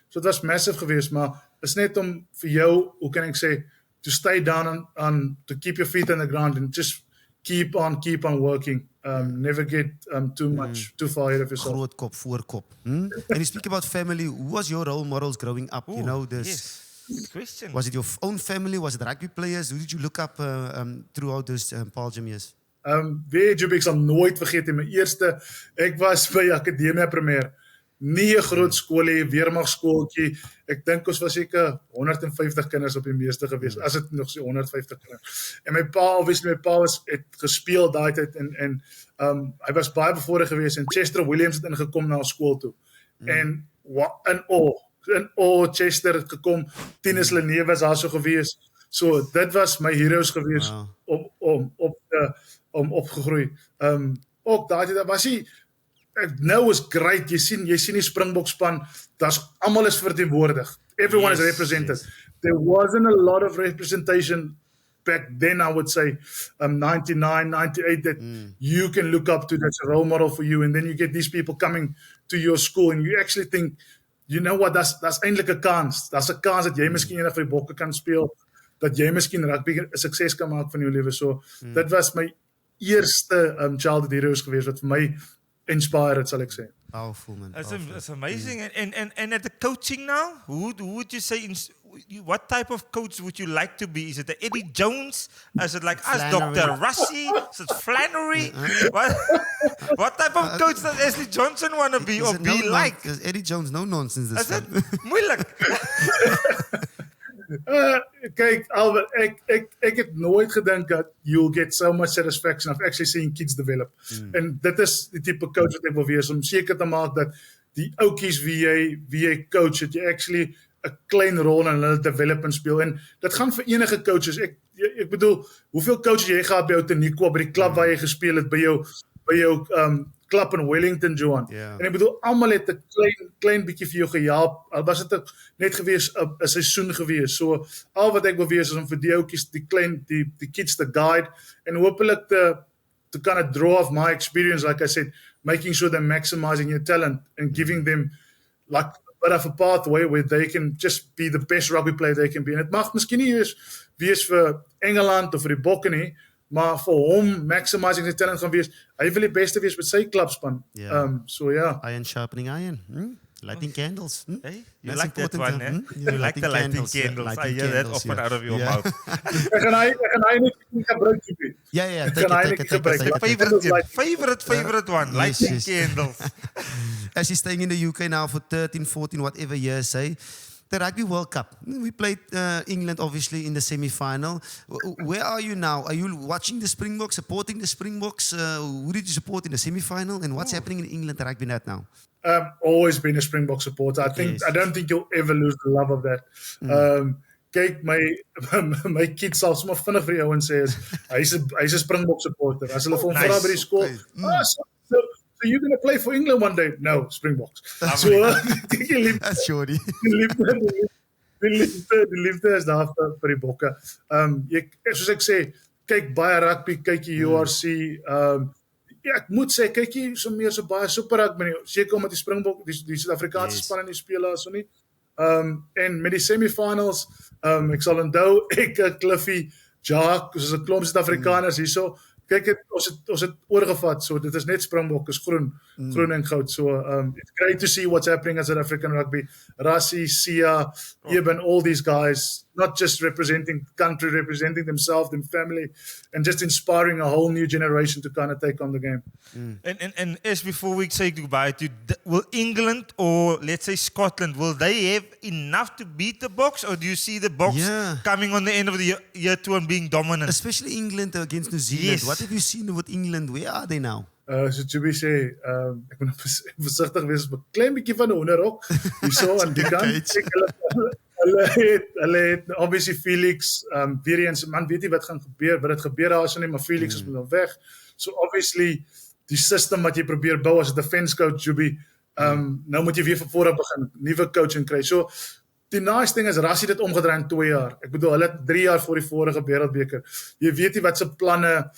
So dit was massive gewees, maar is net om vir jou, hoe kan ek sê, to stay down on to keep your feet on the ground and just keep on working. Never get too far ahead of yourself. Groot kop, voorkop. And you speak about family. Who was your role models growing up? You know, this. Good question. Was it your own family? Was it rugby players? Who did you look up throughout those Paul Gym years? Weet jy, ek sal nooit vergeet in my eerste, ek was by Akademia Premier. Nie 'n groot skoolie, weermagskooltjie. Ek dink ons was seker 150 kinders op die meeste gewees, as dit nog so 150 kinders. En my pa het gespeel daai tyd en hy was baie bevoorreg geweest en Chester Williams het ingekom na ons skool toe. En in Chester het gekom, Tinus Lenewe was daar so geweest. So dit was my heroes geweest om opgegroei. Ook daai tyd was hy nou was great. Jy sien die Springbok span, almal is verteenwoordig. Everyone is represented. There wasn't a lot of representation back then, I would say, 99, 98, that you can look up to, that's a role model for you, and then you get these people coming to your school, and you actually think, you know what, that's eintlik 'n kans. Daar's 'n kans dat jy miskien eendag vir die Bokke kan speel, dat jy miskien rugby 'n sukses kan maak van jou lewe. So, dit was my eerste childhood heroes geweest, wat vir my inspired, sal ek sê. Powerful, man. It's amazing. And at the coaching now, who would you say, what type of coach would you like to be? Is it the Eddie Jones? Is it like us, Dr. Russie? Is it Flannery? What type of coach does Ashley Johnson want to be or be like? Eddie Jones, no nonsense. Is it moeilik? Kyk, Albert, ek het nooit gedink dat you'll get so much satisfaction of actually seeing kids develop. En dit is die tipe coach wat ek wil wees, om seker te maak dat die oukies wie jy coach, dat jy actually 'n klein rol in hulle development speel. En dit gaan vir enige coaches. Ek bedoel, hoeveel coaches jy gehad by jou Teniqua, by die klub waar jy gespeel het, by jou klub in Wellington, Johan. En ek bedoel, almal het 'n klein bietjie vir jou gehelp. Al was dit net gewees 'n seisoen gewees. So al wat ek wil wees is om vir die ouetjies, die kids te guide, and hopelik to kind of draw off my experience, like I said, making sure they're maximizing your talent and giving them like a bit of a pathway where they can just be the best rugby player they can be. En dit mag miskien nie wees vir Engeland of vir die Bokke nie, maar vir hom maximizing sy talent gaan wees. Hy wil die beste wees met sy klubspan. So ja. Iron sharpening iron. Lighting candles. Hey, you That's like that important, one, eh? Yeah, You like the lighting yeah, candles. I lighting hear that candles, often yeah. out of your Yeah. mouth. Ek gaan hy net gebruik Juppie. Yeah, Ek take gaan hy it, net take it, take gebruik. it, The take it. favorite, Candles, favorite one. Yes, Lighting yes. candles. As she's staying in the UK now for 13, 14, whatever years, say. The Rugby World Cup. We played England, obviously, in the semi-final. Where are you now? Are you watching the Springboks, supporting the Springboks? Who did you support in the semi-final? And what's happening in England Rugby net now? Always been a Springbok supporter. I don't think you'll ever lose the love of that. Kyk, my kids sal sommer vinnig vir jou en sê hy's 'n Springbok supporter. As hulle vir hom vra by die skool, so you're going to play for England one day? No, Springboks. So That's Jordy. die liefde is daar vir die bokke. Soos ek sê, kyk baie rugby, kyk die URC. Ja, ek moet sê, kyk jy so meer so baie super rugby, seker omdat die Springbok, die Suid-Afrikaanse span in die spele is, so nie. En met die semifinals, ek sal onthou, Cliffy, Jacques, soos 'n klomp Suid-Afrikaners hierso, kyk ons het oorgevat, so dit is net Springbok, is groen en goud, so it's great to see what's happening as South African rugby. Rassie, Sia, Eben, all these guys, not just representing country, representing themselves and family, and just inspiring a whole new generation to kind of take on the game. And as before we say goodbye to, will England or let's say Scotland, will they have enough to beat the Boks, or do you see the Boks coming on the end of the year 2 and being dominant? Especially England against New Zealand. Yes. What have you seen with England? Where are they now? So Juby sê, ek moet versigtig wees met 'n klein bietjie van 'n honderrok hierso aan die kant. Hulle het obviously Felix, weer eens, man weet nie wat gaan gebeur, wat het gebeur daar so nie, maar Felix is met hom weg. So obviously die system wat jy probeer bou as 'n defense coach, Juby, nou moet jy weer van voor af begin, nuwe coach en kry. So die nice ding is Rassie dit omgedraai in 2 jaar. Ek bedoel, hulle het 3 jaar voor die vorige wêreldbeker. Jy weet nie wat se planne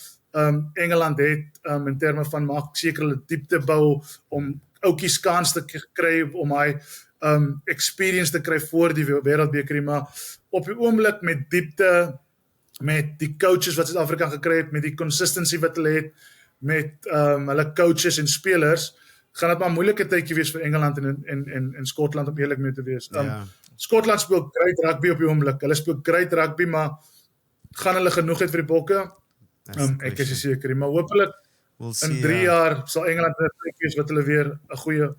Engeland het in terme van maak seker hulle diepte bou om ouetjies kans te kry om hy experience te kry voor die wêreldbeker, maar op die oomblik met diepte, met die coaches wat Suid-Afrika gekry het, met die consistency wat hulle het, met hulle coaches en spelers, gaan dit maar 'n moeilike tydjie wees vir Engeland en Skotland om eerlik mee te wees. Skotland speel great rugby op die oomblik. Hulle speel great rugby, maar gaan hulle genoeg het vir die bokke? Ek is seker, maar hopelik in 3 jaar sal Engeland wees wat hulle weer 'n goeie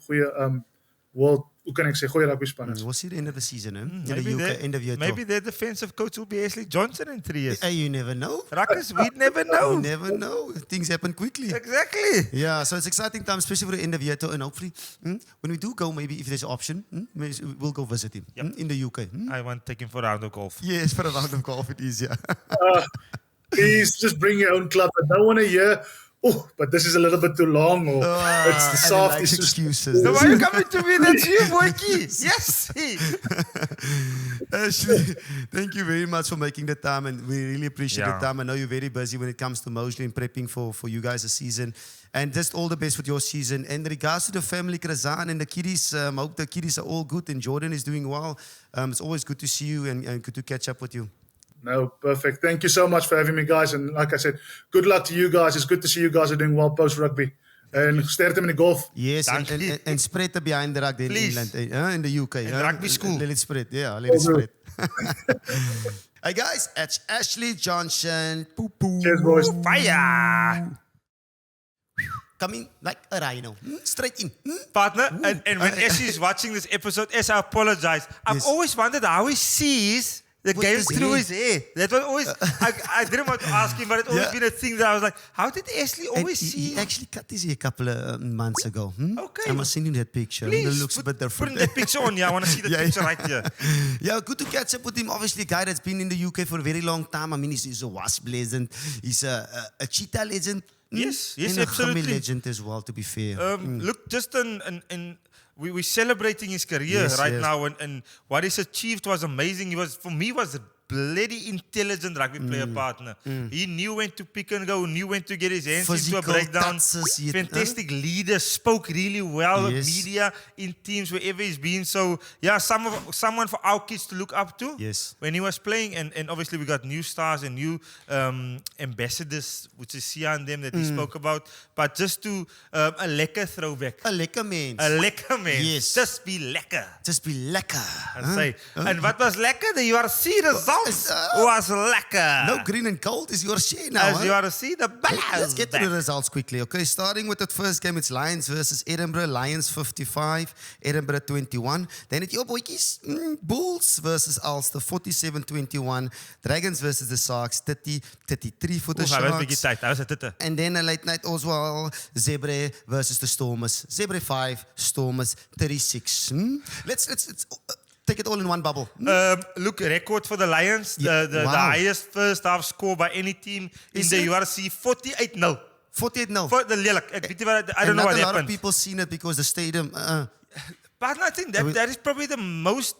world, hoe kan ek sê, goeie rugby span is. We'll see the end of the season, in the UK, end of year 2. Maybe their defensive coach will be Ashley Johnson in 3 years. Hey, you never know. Ruckers, we never know. You never know. Things happen quickly. Exactly. Yeah, so it's exciting time, especially for the end of year 2, and hopefully, when we do go, maybe if there's an option, we'll go visit him in the UK. I want to take him for a round of golf. Yes, for a round of golf it is, yeah. Please just bring your own club. I don't want to hear, but this is a little bit too long, or it's the soft excuses. So why are you coming to me? That's you, boyki. Yes. Ashley, thank you very much for making the time, and we really appreciate the time. I know you're very busy when it comes to Mosley and prepping for you guys a season. And just all the best with your season. And in regards to the family, Krazan and the kiddies, I hope the kiddies are all good and Jordan is doing well. It's always good to see you and good to catch up with you. No, perfect. Thank you so much for having me, guys. And like I said, good luck to you guys. It's good to see you guys are doing well post-rugby. And sterkte met die golf. Yes, and spread the Behind the Ruck in England, in the UK. In rugby school. Let it spread, let it spread. Hey guys, it's Ashley Johnson. Cheers, boys. Fire! Coming like a rhino, straight in. Partner, and when Ashley's watching this episode, I apologize. I've always wondered how he sees the game through his hair. That was always, I didn't want to ask him, but it's always been a thing that I was like, how did Ashley always see? He actually cut his hair a couple of months ago. Okay. I must send you that picture. Please, it looks a bit different. Put that picture on, I want to see the picture right here. Yeah, good to catch up with him. Obviously, a guy that's been in the UK for a very long time. I mean, he's a Wasp legend. He's a Cheetah legend. Yes, and absolutely. A legend as well, to be fair. Look, just we're celebrating his career now, and what he's achieved was amazing. For me, was bloody intelligent rugby player partner. He knew when to pick and go, knew when to get his hands into a breakdown. Fantastic leader, spoke really well with media in teams wherever he's been. So yeah, someone for our kids to look up to when he was playing. And obviously we got new stars and new ambassadors, which is Sia and them that he spoke about. But just to a lekker throwback. A lekker mens. A lekker mens. Yes. Just be lekker. Just be lekker. And what was lekker? The URC results was lekker. No green and gold is your share now. As URC, the balance. Let's get to the results quickly. Okay, starting with that first game, it's Lions versus Edinburgh. Lions 55, Edinburgh 21. Then it's your boykies, Bulls versus Ulster 47-21. Dragons versus the Sharks 30-33 for the Sharks. And then a late night as well, Zebre versus the Stormers. Zebre 5, Stormers 36. Let's take it all in one bubble. Look, record for the Lions. The highest first half score by any team in the URC, 48-0. 48-0. For the Lilac. I don't know what happened. Not a lot of people seen it because the stadium... But I think that is probably the most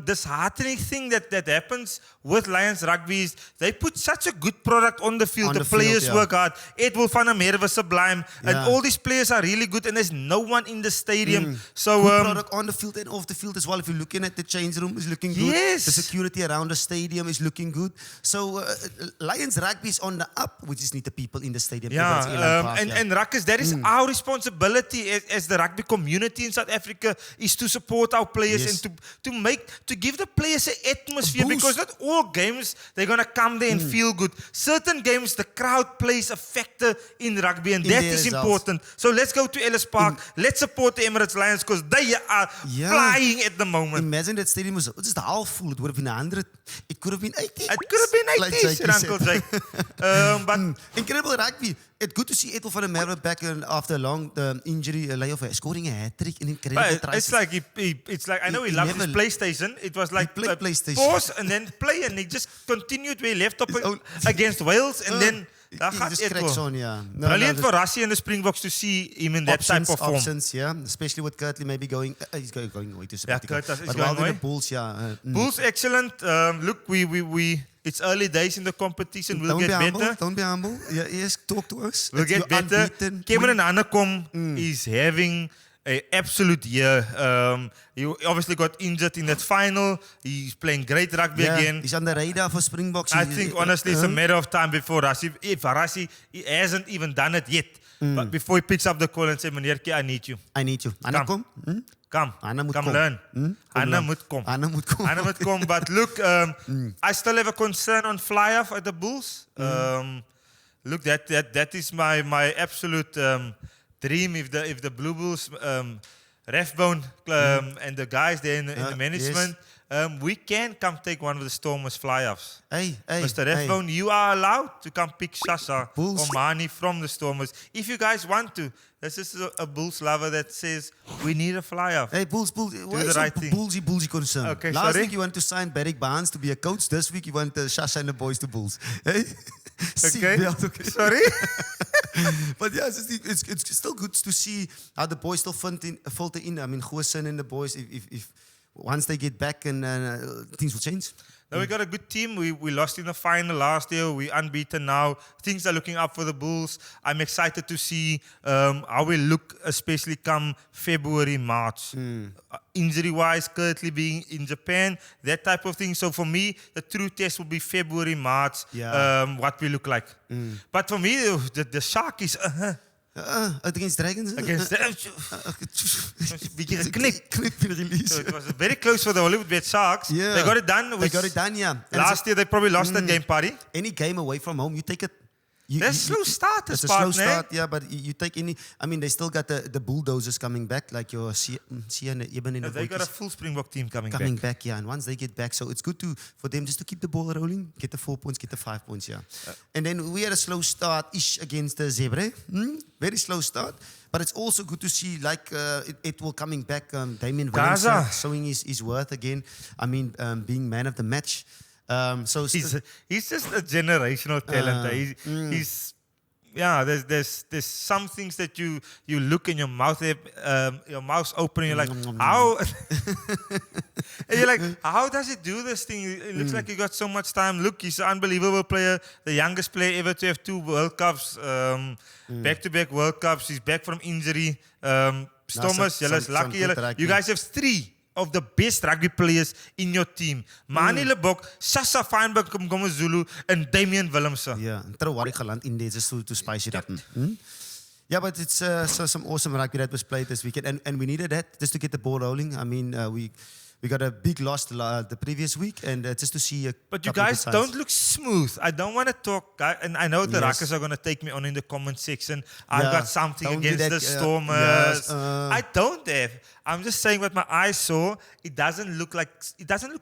disheartening thing that happens with Lions Rugby is they put such a good product on the field. The players work hard. Edwin van der Merwe sublime. And all these players are really good and there's no one in the stadium. So good product on the field and off the field as well. If you're looking at the change room, is looking good. Yes. The security around the stadium is looking good. So Lions Rugby is on the up. We just need the people in the stadium. Yeah, and Ruckers, that is our responsibility as the rugby community in South Africa is to support our players and to give the players an atmosphere, because not all games they're gonna come there and feel good. Certain games the crowd plays a factor in rugby, and that is important. So let's go to Ellis Park. Let's support the Emirates Lions because they are flying at the moment. Imagine that stadium was just half full. It would have been 100. It could have been 80. It could have been 80, like Uncle Jake. But incredible rugby. It's good to see Edwin van der Merwe back after a long injury layoff, scoring a hat-trick. An incredible try. It's like I know he loves his PlayStation. It was like PlayStation. Pause and then play, and he just continued where he left up against Wales, and then he just cracks on. Brilliant for Rassie and the Springboks to see him in that type of form. Options, especially with Kurtley maybe going. He's going away to sabbatical. Curtis is but going away. The Bulls, Bulls excellent. Look, we. It's early days in the competition. We'll get better. Don't be humble. Yes, talk to us. We'll get better. Cameron Hanekom is having an absolute year. He obviously got injured in that final. He's playing great rugby again. He's on the radar for Springboks. I think honestly it's a matter of time before Rassie. If Rassie hasn't even done it yet, but before he picks up the call and says, "Meneertjie, I need you." Hanekom. Come learn. Anna moet kom. But look, I still have a concern on fly-off at the Bulls. Look, that is my absolute dream. If the Blue Bulls, Refbone, and the guys there in the management, we can come take one of the Stormers fly-offs. Hey, Mr. Refbone, you are allowed to come pick Shasha or Mani from the Stormers. If you guys want to. This is a Bulls lover that says we need a fly-off. Hey, Bulls, do the right thing. Bullsy concern. Okay, Last week you want to sign Barrick Barnes to be a coach. This week you want Shasha and the boys to Bulls. Hey? Okay. Sorry. But yeah, it's still good to see how the boys still filter in. I mean, Goosen and the boys, if once they get back and things will change. Now we got a good team. We lost in the final last year. We're unbeaten now. Things are looking up for the Bulls. I'm excited to see how we look, especially come February, March. Injury-wise, currently being in Japan, that type of thing. So for me, the true test will be February, March, what we look like. But for me, the shark is... against Dragons? Against release. So it was very close for the Hollywood Bet Sharks. Yeah. They got it done. Last year they probably lost that game, Party. Any game away from home, you take it. That's slow start. It's a slow start, but you take any. I mean, they still got the bulldozers coming back, like your Sia and Eben in the They got a full Springbok team coming back. And once they get back, so it's good for them just to keep the ball rolling, get the 4 points, get the 5 points, and then we had a slow start-ish against the Zebre. Very slow start. But it's also good to see, like, it will coming back. Damien Williams showing his worth again. I mean, being man of the match. So he's just a generational talent. there's some things that you look in your mouth, your mouth's open, and you're like, how? And you're like, how does he do this thing? It looks like he got so much time. Look, he's an unbelievable player, the youngest player ever to have 2 World Cups, back-to-back World Cups. He's back from injury. Stormers, lucky. You guys have 3 of the best rugby players in your team. Mani Lebok, Sasa Feinberg, Zulu, and Damian Willemse. Yeah, and throw Warwick Galant in there just to spice it up. Yeah, but it's some awesome rugby that was played this weekend, and we needed that just to get the ball rolling. I mean, we got a big loss the previous week, and just to see a But you guys don't look smooth. I don't want to talk, and I know the Ruckers are going to take me on in the comment section. I've got something against the Stormers. I don't have. I'm just saying what my eyes saw. It doesn't look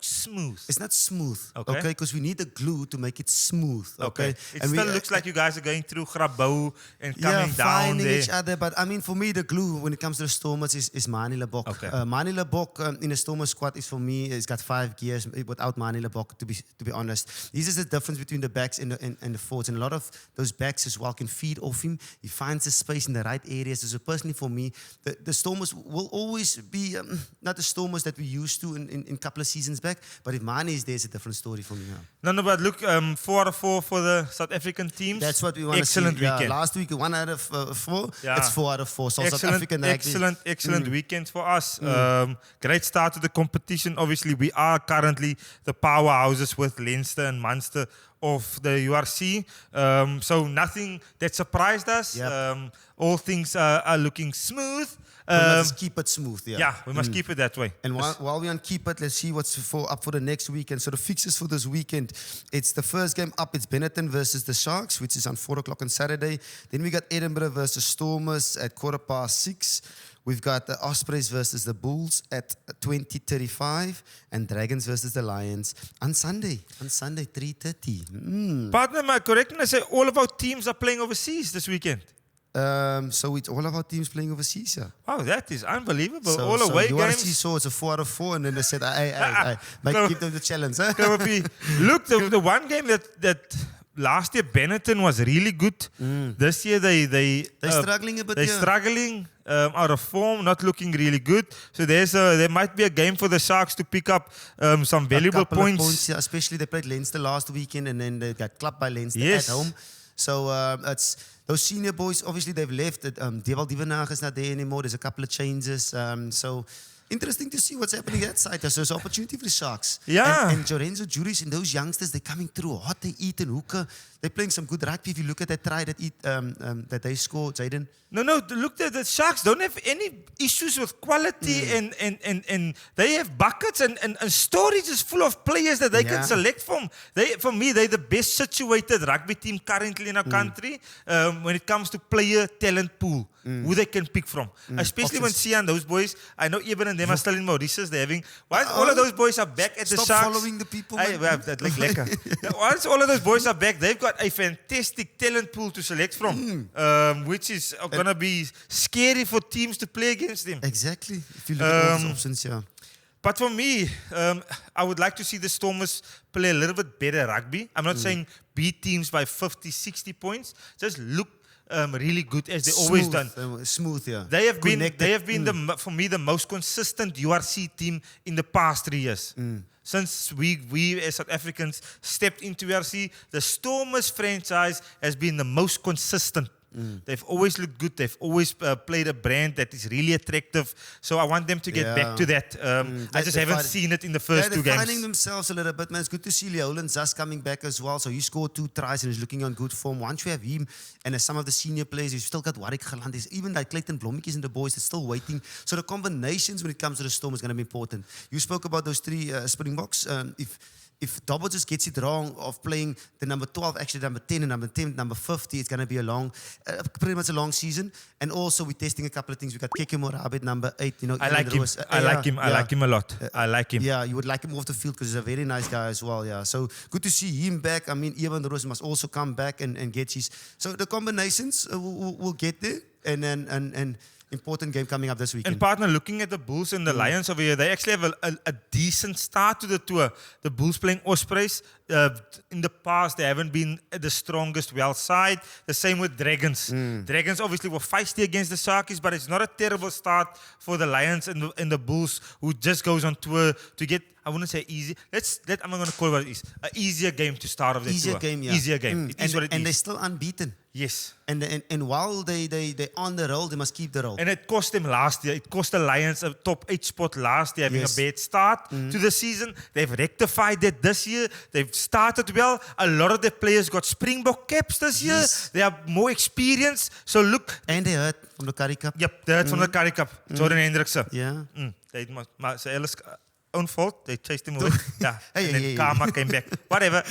smooth. It's not smooth, okay? Because we need the glue to make it smooth, okay? It still looks like you guys are going through Grabouw and coming down finding there. each other. But I mean, for me, the glue when it comes to the Stormers is Mani Lebok. Okay. Mani Lebok in the Stormers squad is for me. He's got 5 gears without Mani Lebok. To be honest, this is the difference between the backs and the forwards. And a lot of those backs as well can feed off him. He finds the space in the right areas. So personally, for me, the Stormers will always be not the Stormers that we used to in a couple of seasons back, but if Mani is there, it's a different story for me now. No, but look, 4 out of 4 for the South African teams. That's what we want to see. Excellent weekend. Last week, 1 out of 4. Yeah. It's 4 out of 4. So South African excellent weekend for us. Great start to the competition. Obviously, we are currently the powerhouses with Leinster and Munster of the URC. So nothing that surprised us. Yep. All things are looking smooth. We must keep it smooth, Yeah, we must keep it that way. And while we on keep it, let's see what's up for the next weekend. So the fixtures for this weekend, it's the first game up. It's Benetton versus the Sharks, which is on 4 o'clock on Saturday. Then we got Edinburgh versus Stormers at 6:15. We've got the Ospreys versus the Bulls at 20:35, and Dragons versus the Lions on Sunday 3:30. Partner, am I correct when I say all of our teams are playing overseas this weekend? So it's all of our teams playing overseas, yeah. Wow, that is unbelievable. So, all away games. URC saw it's a 4 out of 4, and then they said, give them the challenge. Huh? Look, the one game that last year Benetton was really good. This year they're struggling a bit. They're struggling, out of form, not looking really good. So there might be a game for the Sharks to pick up some valuable points. Yeah, especially they played Leinster last weekend, and then they got clapped by Leinster at home. So it's those senior boys. Obviously, they've left. Deval Divenage is not there anymore. There's a couple of changes. So interesting to see what's happening that side. There's an opportunity for the Sharks. Yeah. And Jorenzo Juris and those youngsters, they're coming through hot. They eat and hooker. They're playing some good rugby. If you look at that try that they scored, Zayden. No, look, the Sharks don't have any issues with quality, and they have buckets and storage is full of players that they can select from. For me, they're the best situated rugby team currently in our country when it comes to player talent pool, who they can pick from. Especially when Sian, those boys, I know even and them are still in Mauritius, they're having, once all of those boys are back at the Sharks. Stop following the people. Once all of those boys are back, they've got a fantastic talent pool to select from, which is going to be scary for teams to play against them. Exactly. If you look at all those options, yeah. But for me, I would like to see the Stormers play a little bit better rugby. I'm not saying beat teams by 50, 60 points. Just look really good as they always done. Smooth, yeah. They have been for me the most consistent URC team in the past 3 years. Since we as South Africans stepped into URC, the Stormers franchise has been the most consistent. They've always looked good. They've always played a brand that is really attractive. So I want them to get back to that. I just haven't seen it in the first 2 games. They're finding themselves a little bit, man. It's good to see Leoland Zas coming back as well. So he scored 2 tries and is looking on good form. Once you have him and some of the senior players, you've still got Warwick Galant. Even like Clayton Blommetjies and the boys, they're still waiting. So the combinations when it comes to the Storm is going to be important. You spoke about those 3 Springboks. If Dobbo just gets it wrong of playing the number 12, actually number 10 and number 10, number 50, it's going to be pretty much a long season. And also we're testing a couple of things. We got Keke Morabe at number 8. I like him. I like him a lot. I like him. Yeah, you would like him off the field because he's a very nice guy as well. Yeah, so good to see him back. I mean, Evan Roos must also come back and get his. So the combinations will get there. And then an important game coming up this weekend. And partner, looking at the Bulls and the Lions over here, they actually have a decent start to the tour. The Bulls playing Ospreys. In the past, they haven't been the strongest well side. The same with Dragons. Dragons obviously were feisty against the Sharkies, but it's not a terrible start for the Lions and the Bulls, who just goes on tour to get, I wouldn't say easy. I'm going to call it what it is. An easier game to start off the Easier tour. game, yeah. Easier game. It is what it is. And they're still unbeaten. Yes. And while they're on the roll, they must keep the roll. And it cost them last year. It cost the Lions a top 8 spot last year, having Yes. a bad start to the season. They've rectified that this year. They've started well. A lot of the players got Springbok caps this year. Yes. They have more experience. So look. And they hurt from the Curry Cup. Yep, they heard from the Curry Cup. Jordan Hendrickson. Yeah. They must say, own fault. They chased him away. Yeah. Hey, and then hey. karma came back. Whatever.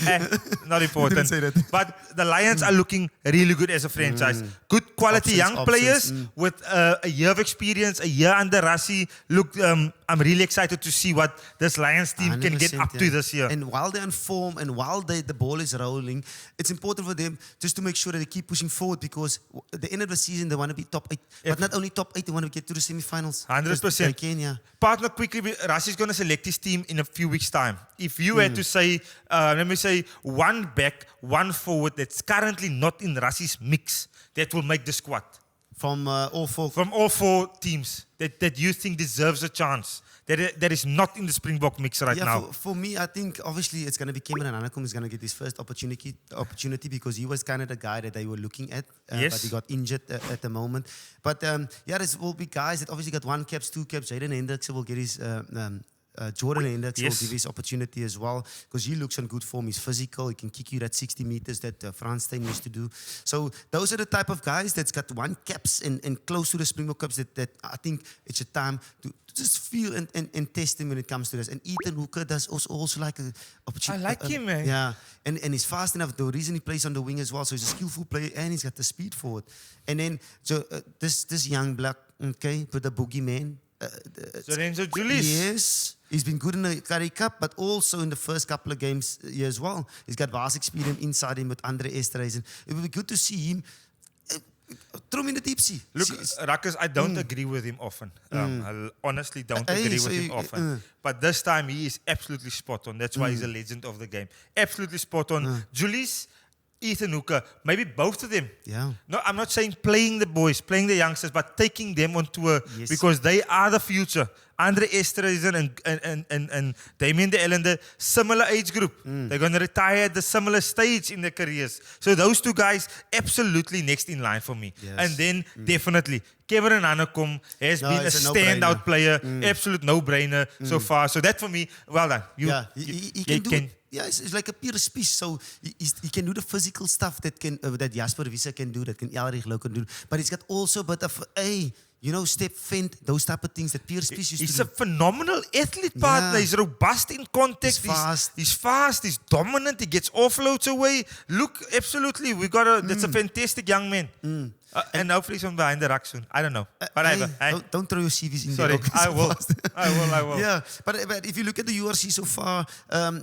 Not important. Didn't say that. But the Lions are looking really good as a franchise. Good quality young players with a year of experience, a year under Rassie. Look, I'm really excited to see what this Lions team can get up to this year. And while they're in form and while the ball is rolling, it's important for them just to make sure that they keep pushing forward, because at the end of the season, they want to be top 8. But not only top 8, they want to get to the semifinals. 100%. They can, yeah. Partner, quickly, Rassie's going to select his team in a few weeks' time. If you had to say, let me say, one back, one forward that's currently not in Rassie's mix, that will make the squad. From all four. From all 4 teams that you think deserves a chance, that is not in the Springbok mix right now. For me, I think obviously it's going to be Cameron Anakum is going to get his first opportunity because he was kind of the guy that they were looking at, Yes. but he got injured at the moment. But there will be guys that obviously got 1 caps, 2 caps. Jaden Hendrickson will get his Jordan Hendrickson will give his opportunity as well, because he looks on good form. He's physical. He can kick you that 60 meters that Frans Steyn used to do. So those are the type of guys that's got 1 caps and close to the Springbok Cups that I think it's a time to just feel and test him when it comes to this. And Ethan Hooker does also like an opportunity. I like him, man. Yeah, and he's fast enough. The reason he plays on the wing as well, so he's a skillful player and he's got the speed for it. And then this young black, okay, with the boogeyman. Lorenzo Julius. Yes. He's been good in the Curry Cup, but also in the first couple of games here as well. He's got vast experience inside him with Andre Esterhuizen. It would be good to see him. Throw him in the deep sea. Look, Ruckus, I don't agree with him often. I honestly don't agree with him often. But this time he is absolutely spot on. That's why he's a legend of the game. Absolutely spot on. Julius, Ethan Hooker, maybe both of them. Yeah. No, I'm not saying playing the boys, playing the youngsters, but taking them on tour because they are the future. Andre Esterhuizen and Damien de Ellende, similar age group. They're going to retire at the similar stage in their careers. So those 2 guys, absolutely next in line for me. Yes. And then definitely, Cameron Anakom has been a standout player. Absolute no-brainer so far. So that for me, well done. He can do it. Yeah, it's like a pure speech. So he can do the physical stuff that Jasper Wiese can do, that can Elrich Lou can do. But he's got also a bit of step fend, those type of things that Pierre Spies used to do. He's a phenomenal athlete, partner. He's robust in contact. He's fast. He's dominant. He gets offloads away. Look, absolutely, that's a fantastic young man. And hopefully he's on Behind the Ruck soon. I don't know. But don't throw your CVs in sorry, there. I will. Yeah, but if you look at the URC so far,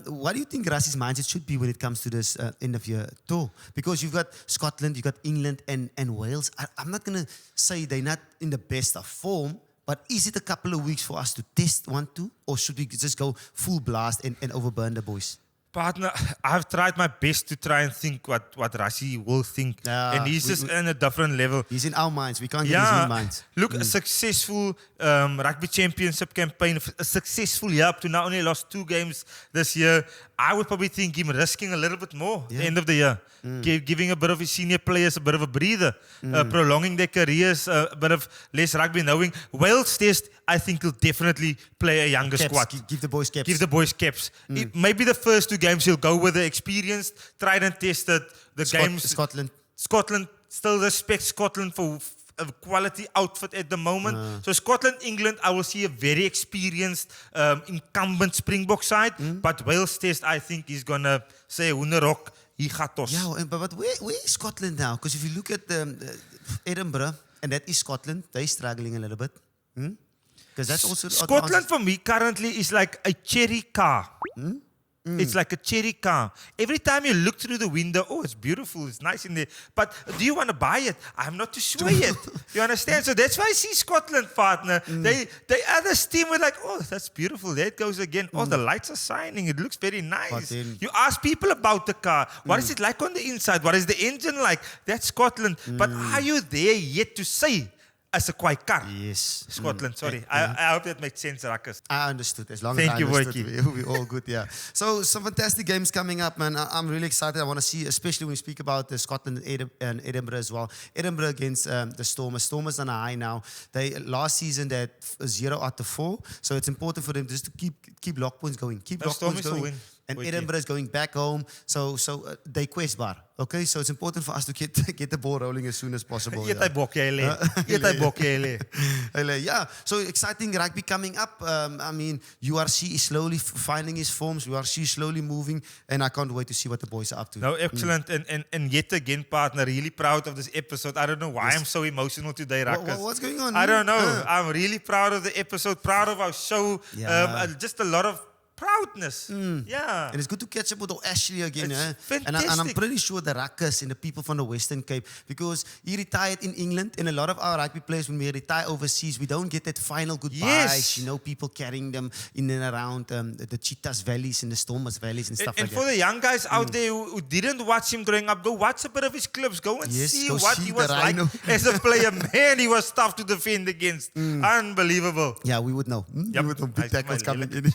what do you think Rassie's mindset should be when it comes to this end of year tour? Because you've got Scotland, you've got England and Wales. I'm not going to say they're not in the best of form, but is it a couple of weeks for us to test 1, 2? Or should we just go full blast and overburn the boys? Partner, I've tried my best to try and think what Rassie will think. And he's just in a different level. He's in our minds. We can't get his own minds. Look, a successful rugby championship campaign, a successful year up to now, only lost 2 games this year. I would probably think him risking a little bit more at the end of the year. Giving a bit of his senior players a bit of a breather. Prolonging their careers, a bit of less rugby, knowing Wales Test, I think he'll definitely play a younger squad. Give the boys caps. Give the boys caps. Maybe the first 2 games he'll go with the experienced, tried and tested. Scotland still respects Scotland for a quality outfit at the moment. So Scotland, England, I will see a very experienced incumbent Springbok side. But Wales Test, I think he's going to say, Hoenerok, he gaat ons. Yeah, but where is Scotland now? Because if you look at Edinburgh, and that is Scotland, they're struggling a little bit. Because that's also Scotland for me currently is like a cherry car. It's like a cherry car. Every time you look through the window, oh, it's beautiful, it's nice in there. But do you want to buy it? I'm not too sure yet. You understand? So that's why I see Scotland, partner. They other team were like, oh, that's beautiful. There it goes again. Oh, the lights are shining. It looks very nice. You ask people about the car. What is it like on the inside? What is the engine like? That's Scotland. But are you there yet to say, as a quiet car? Yes. Scotland, sorry. I hope that makes sense, Ruckus. I understood. As long Thank as you, I understood, Boykie. we're all good, yeah. So some fantastic games coming up, man. I'm really excited. I want to see, especially when we speak about the Scotland and Edinburgh as well. Edinburgh against the Stormers. Stormers on a high now. Last season they had 0 out of 4. So it's important for them just to keep lock points going. Keep lock points going. Win. And Edinburgh is going back home. So they quest bar. Okay, so it's important for us to get the ball rolling as soon as possible. Yeah, so exciting rugby coming up. I mean, URC is slowly finding his forms. URC is slowly moving, and I can't wait to see what the boys are up to. No, excellent. And yet again, partner, really proud of this episode. I don't know why I'm so emotional today, Ruckus. What's going on? I don't know. I'm really proud of the episode, proud of our show. Just a lot of proudness. Yeah. And it's good to catch up with Ashley again. Fantastic. And I'm pretty sure the Ruckus and the people from the Western Cape, because he retired in England, and a lot of our rugby players, when we retire overseas, we don't get that final goodbyes. Yes. You know, people carrying them in and around the Cheetahs valleys and the Stormers valleys and stuff like that. And for the young guys out there who didn't watch him growing up, go watch a bit of his clips. Go and see what he was like as a player. Man, he was tough to defend against. Unbelievable. Yeah, we would know. Yep. We would know big tackles coming in.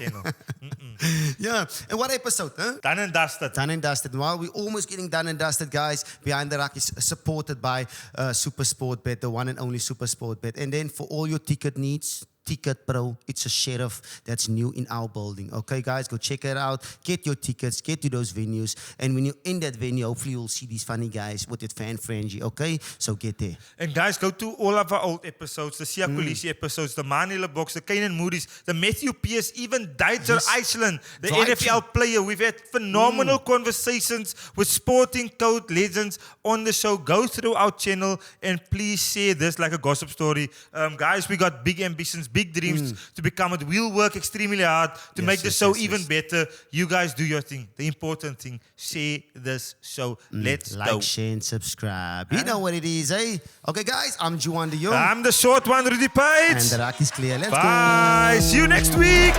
Yeah, and what episode? Done and dusted. Done and dusted. While we're almost getting done and dusted, guys, Behind the Ruck is supported by Super Sport Bet, the one and only Super Sport Bet. And then for all your ticket needs, Ticket Pro, it's a sheriff that's new in our building. Okay, guys, go check it out. Get your tickets, get to those venues. And when you're in that venue, hopefully you'll see these funny guys with that fan frenzy. Okay, so get there. And guys, go to all of our old episodes, the Sia Kulisi episodes, the Manila Box, the Kanan Moody's, the Matthew Pierce, even Duitser Iceland, the NFL player. We've had phenomenal conversations with sporting code legends on the show. Go through our channel and please share this like a gossip story. Guys, we got big ambitions, big dreams to become it. We'll work extremely hard to make the show even better. You guys do your thing. The important thing, share this show. Let's like, go. Share, and subscribe. You know what it is, eh? Okay, guys, I'm Juan the Young. I'm the short one, Rudy Page. And the Ruck is clear. Let's go. Bye. See you next week.